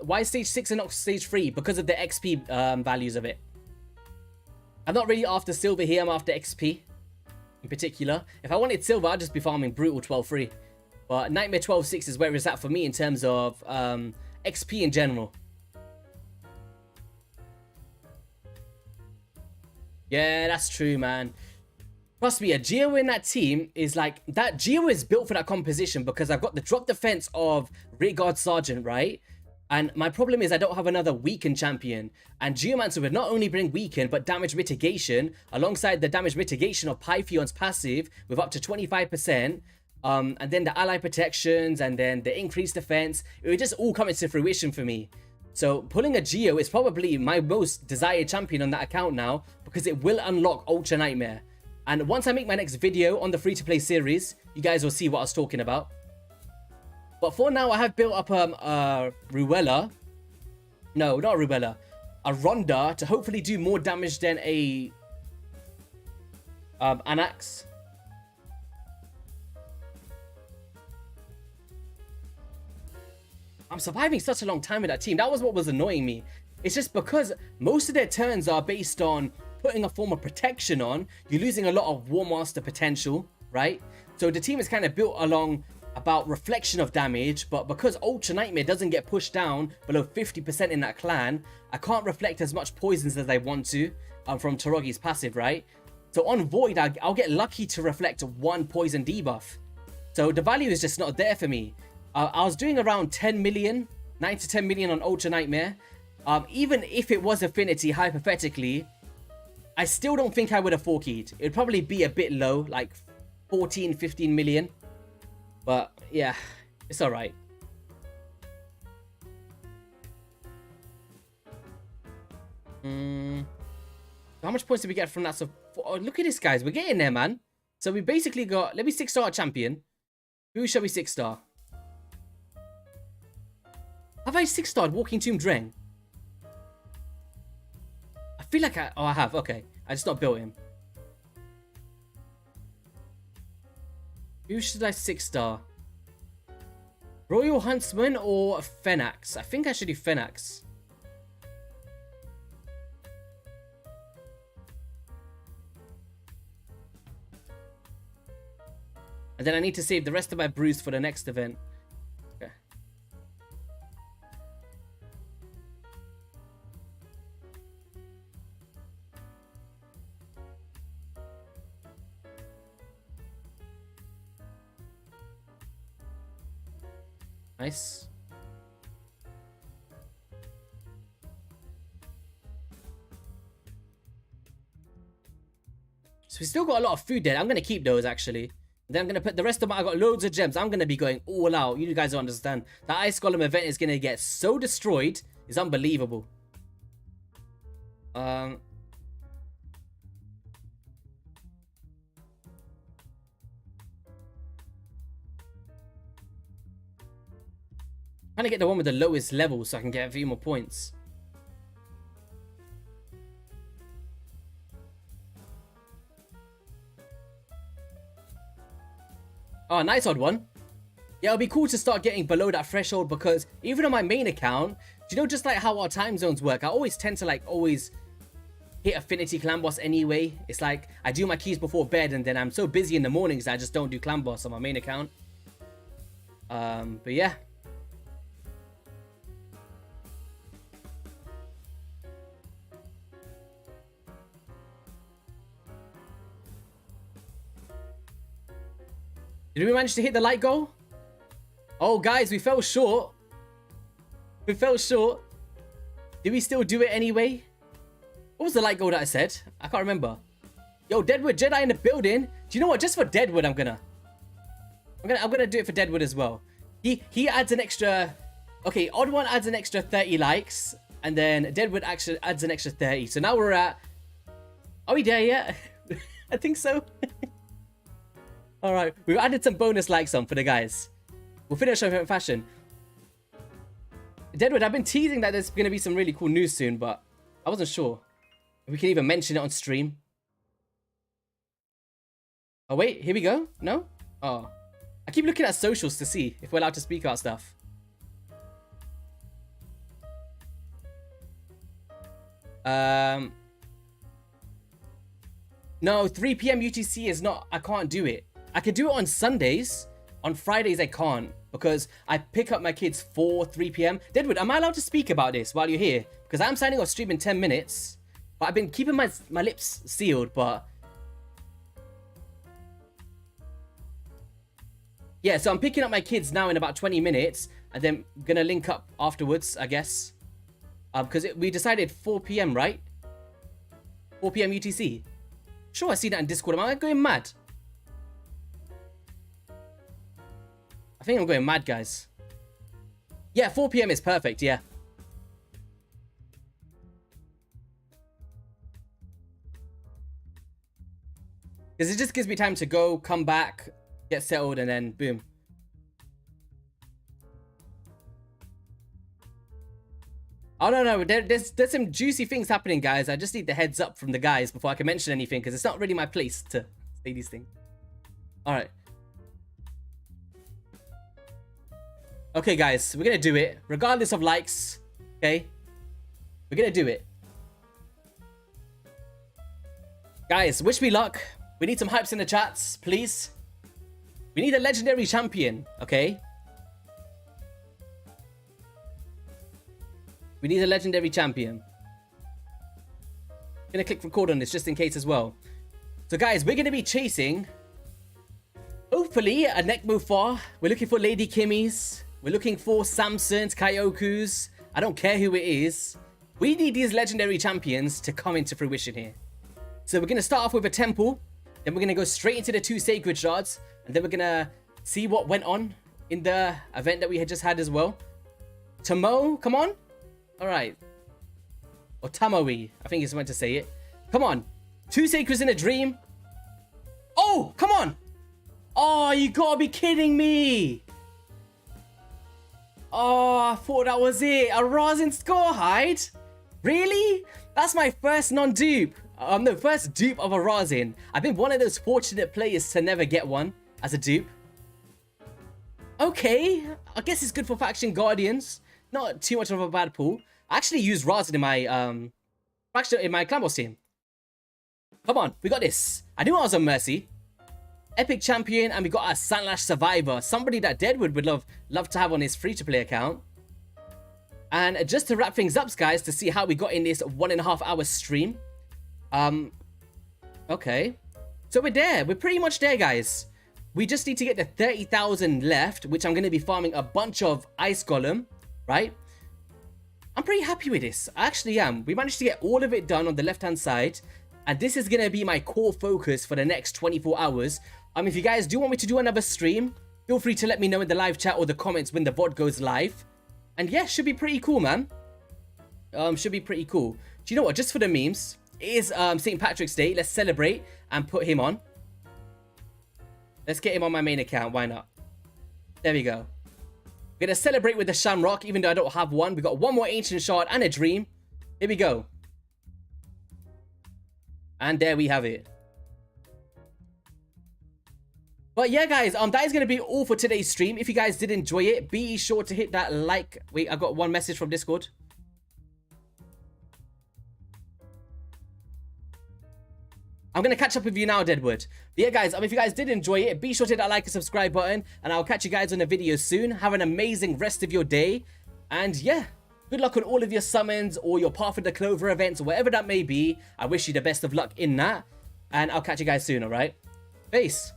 Why stage 6 and not stage 3? Because of the XP values of it. I'm not really after silver here, I'm after XP in particular. If I wanted silver, I'd just be farming brutal 12-3. But Nightmare 12-6 is where it's at for me in terms of XP in general. Yeah, that's true, man. Trust me, a Geo in that team is like, that Geo is built for that composition because I've got the drop defense of Rearguard Sergeant, right? And my problem is I don't have another weaken champion. And Geomancer would not only bring weaken, but damage mitigation, alongside the damage mitigation of Pythion's passive with up to 25%. And then the ally protections, and then the increased defense. It would just all come into fruition for me. So pulling a Geo is probably my most desired champion on that account now, because it will unlock Ultra Nightmare. And once I make my next video on the free-to-play series, you guys will see what I was talking about. But for now, I have built up Ruella. No, not Ruella. A Ronda to hopefully do more damage than a Anax. I'm surviving such a long time with that team. That was what was annoying me. It's just because most of their turns are based on putting a form of protection on. You're losing a lot of War Master potential, right? So the team is kind of built along about reflection of damage, but because Ultra Nightmare doesn't get pushed down below 50% in that clan, I can't reflect as much poisons as I want to from Taragi's passive, right? So on Void, I'll get lucky to reflect 1 poison debuff. So the value is just not there for me. I was doing around 10 million, 9 to 10 million on Ultra Nightmare. Even if it was Affinity, hypothetically, I still don't think I would have 4-keyed. It'd probably be a bit low, like 14, 15 million. But yeah, it's alright. How much points did we get from that? So, oh, look at this, guys. We're getting there, man. So we basically got, let me 6-star champion. Who shall we 6-star? Have I 6-starred Walking Tomb Dreng? I feel like I have. Okay. I just not built him. Who should I 6-star? Royal Huntsman or Phoenix? I think I should do Phoenix. And then I need to save the rest of my brews for the next event. Okay. Nice. So we still got a lot of food there. I'm going to keep those actually. Then I'm going to put the rest of my... I got loads of gems. I'm going to be going all out. You guys don't understand. That Ice Golem event is going to get so destroyed. It's unbelievable. Trying to get the one with the lowest level so I can get a few more points. Oh, nice odd one. Yeah, it'll be cool to start getting below that threshold because even on my main account, do you know just like how our time zones work? I always tend to like always hit Affinity Clan Boss anyway. It's like I do my keys before bed and then I'm so busy in the mornings that I just don't do Clan Boss on my main account. But yeah. Did we manage to hit the light goal? Oh, guys, we fell short. We fell short. Did we still do it anyway? What was the light goal that I said? I can't remember. Yo, Deadwood Jedi in the building. Do you know what? Just for Deadwood, I'm gonna do it for Deadwood as well. He adds an extra. Okay, Odd One adds an extra 30 likes, and then Deadwood actually adds an extra 30. So now we're at. Are we there yet? I think so. All right, we've added some bonus likes on for the guys. We'll finish off in fashion. Deadwood, I've been teasing that there's going to be some really cool news soon, but I wasn't sure if we can even mention it on stream. Oh, wait, here we go? No? Oh. I keep looking at socials to see if we're allowed to speak about stuff. No, 3 PM UTC is not... I can't do it. I can do it on Sundays. On Fridays, I can't because I pick up my kids for 3 PM. Deadwood, am I allowed to speak about this while you're here? Because I'm signing off stream in 10 minutes. But I've been keeping my lips sealed, but... Yeah, so I'm picking up my kids now in about 20 minutes. And then I'm going to link up afterwards, I guess. Because we decided 4 PM, right? 4 PM UTC. Sure, I see that in Discord. Am I going mad? I think I'm going mad, guys. Yeah, 4 PM is perfect, yeah. Because it just gives me time to go, come back, get settled, and then boom. Oh, no, there's some juicy things happening, guys. I just need the heads up from the guys before I can mention anything, because it's not really my place to say these things. Alright. Okay, guys, we're gonna do it, regardless of likes, okay? We're gonna do it. Guys, wish me luck. We need some hypes in the chats, please. We need a legendary champion, okay? We need a legendary champion. I'm gonna click record on this just in case as well. So guys, we're gonna be chasing, hopefully, a Nekmufar. We're looking for Lady Kimmy's. We're looking for Samsons, Kyoku's. I don't care who it is. We need these legendary champions to come into fruition here. So we're gonna start off with a temple. Then we're gonna go straight into the 2 sacred shards. And then we're gonna see what went on in the event that we had just had as well. Tomo, come on. All right. Or Tamoe, I think is meant to say it. Come on. 2 sacreds in a dream. Oh, come on. Oh, you gotta be kidding me. Oh, I thought that was it. A Razin score hide? Really? That's my first non-dupe. No, first dupe of a Razin. I've been one of those fortunate players to never get one as a dupe. Okay, I guess it's good for faction guardians. Not too much of a bad pool. I actually used Razin in my faction in my clan boss team. Come on, we got this. I knew I was on Mercy. Epic champion, and we got a Sandlash survivor, somebody that Deadwood would love to have on his free-to-play account. And just to wrap things up, guys, to see how we got in this 1.5 hour stream. Okay, so we're there. We're pretty much there, guys. We just need to get the 30,000 left, which I'm going to be farming a bunch of Ice Golem, right? I'm pretty happy with this. I actually am. We managed to get all of it done on the left-hand side. And this is going to be my core focus for the next 24 hours. If you guys do want me to do another stream, feel free to let me know in the live chat or the comments when the VOD goes live. And yeah, should be pretty cool, man. Should be pretty cool. Do you know what? Just for the memes, it is St. Patrick's Day. Let's celebrate and put him on. Let's get him on my main account. Why not? There we go. We're going to celebrate with the Shamrock, even though I don't have one. We got one more Ancient Shard and a Dream. Here we go. And there we have it. But yeah, guys, that is going to be all for today's stream. If you guys did enjoy it, be sure to hit that like. Wait, I got one message from Discord. I'm going to catch up with you now, Deadwood. But yeah, guys, if you guys did enjoy it, be sure to hit that like and subscribe button. And I'll catch you guys on a video soon. Have an amazing rest of your day. And yeah, good luck on all of your summons or your Path of the Clover events, whatever that may be. I wish you the best of luck in that. And I'll catch you guys soon, alright? Peace.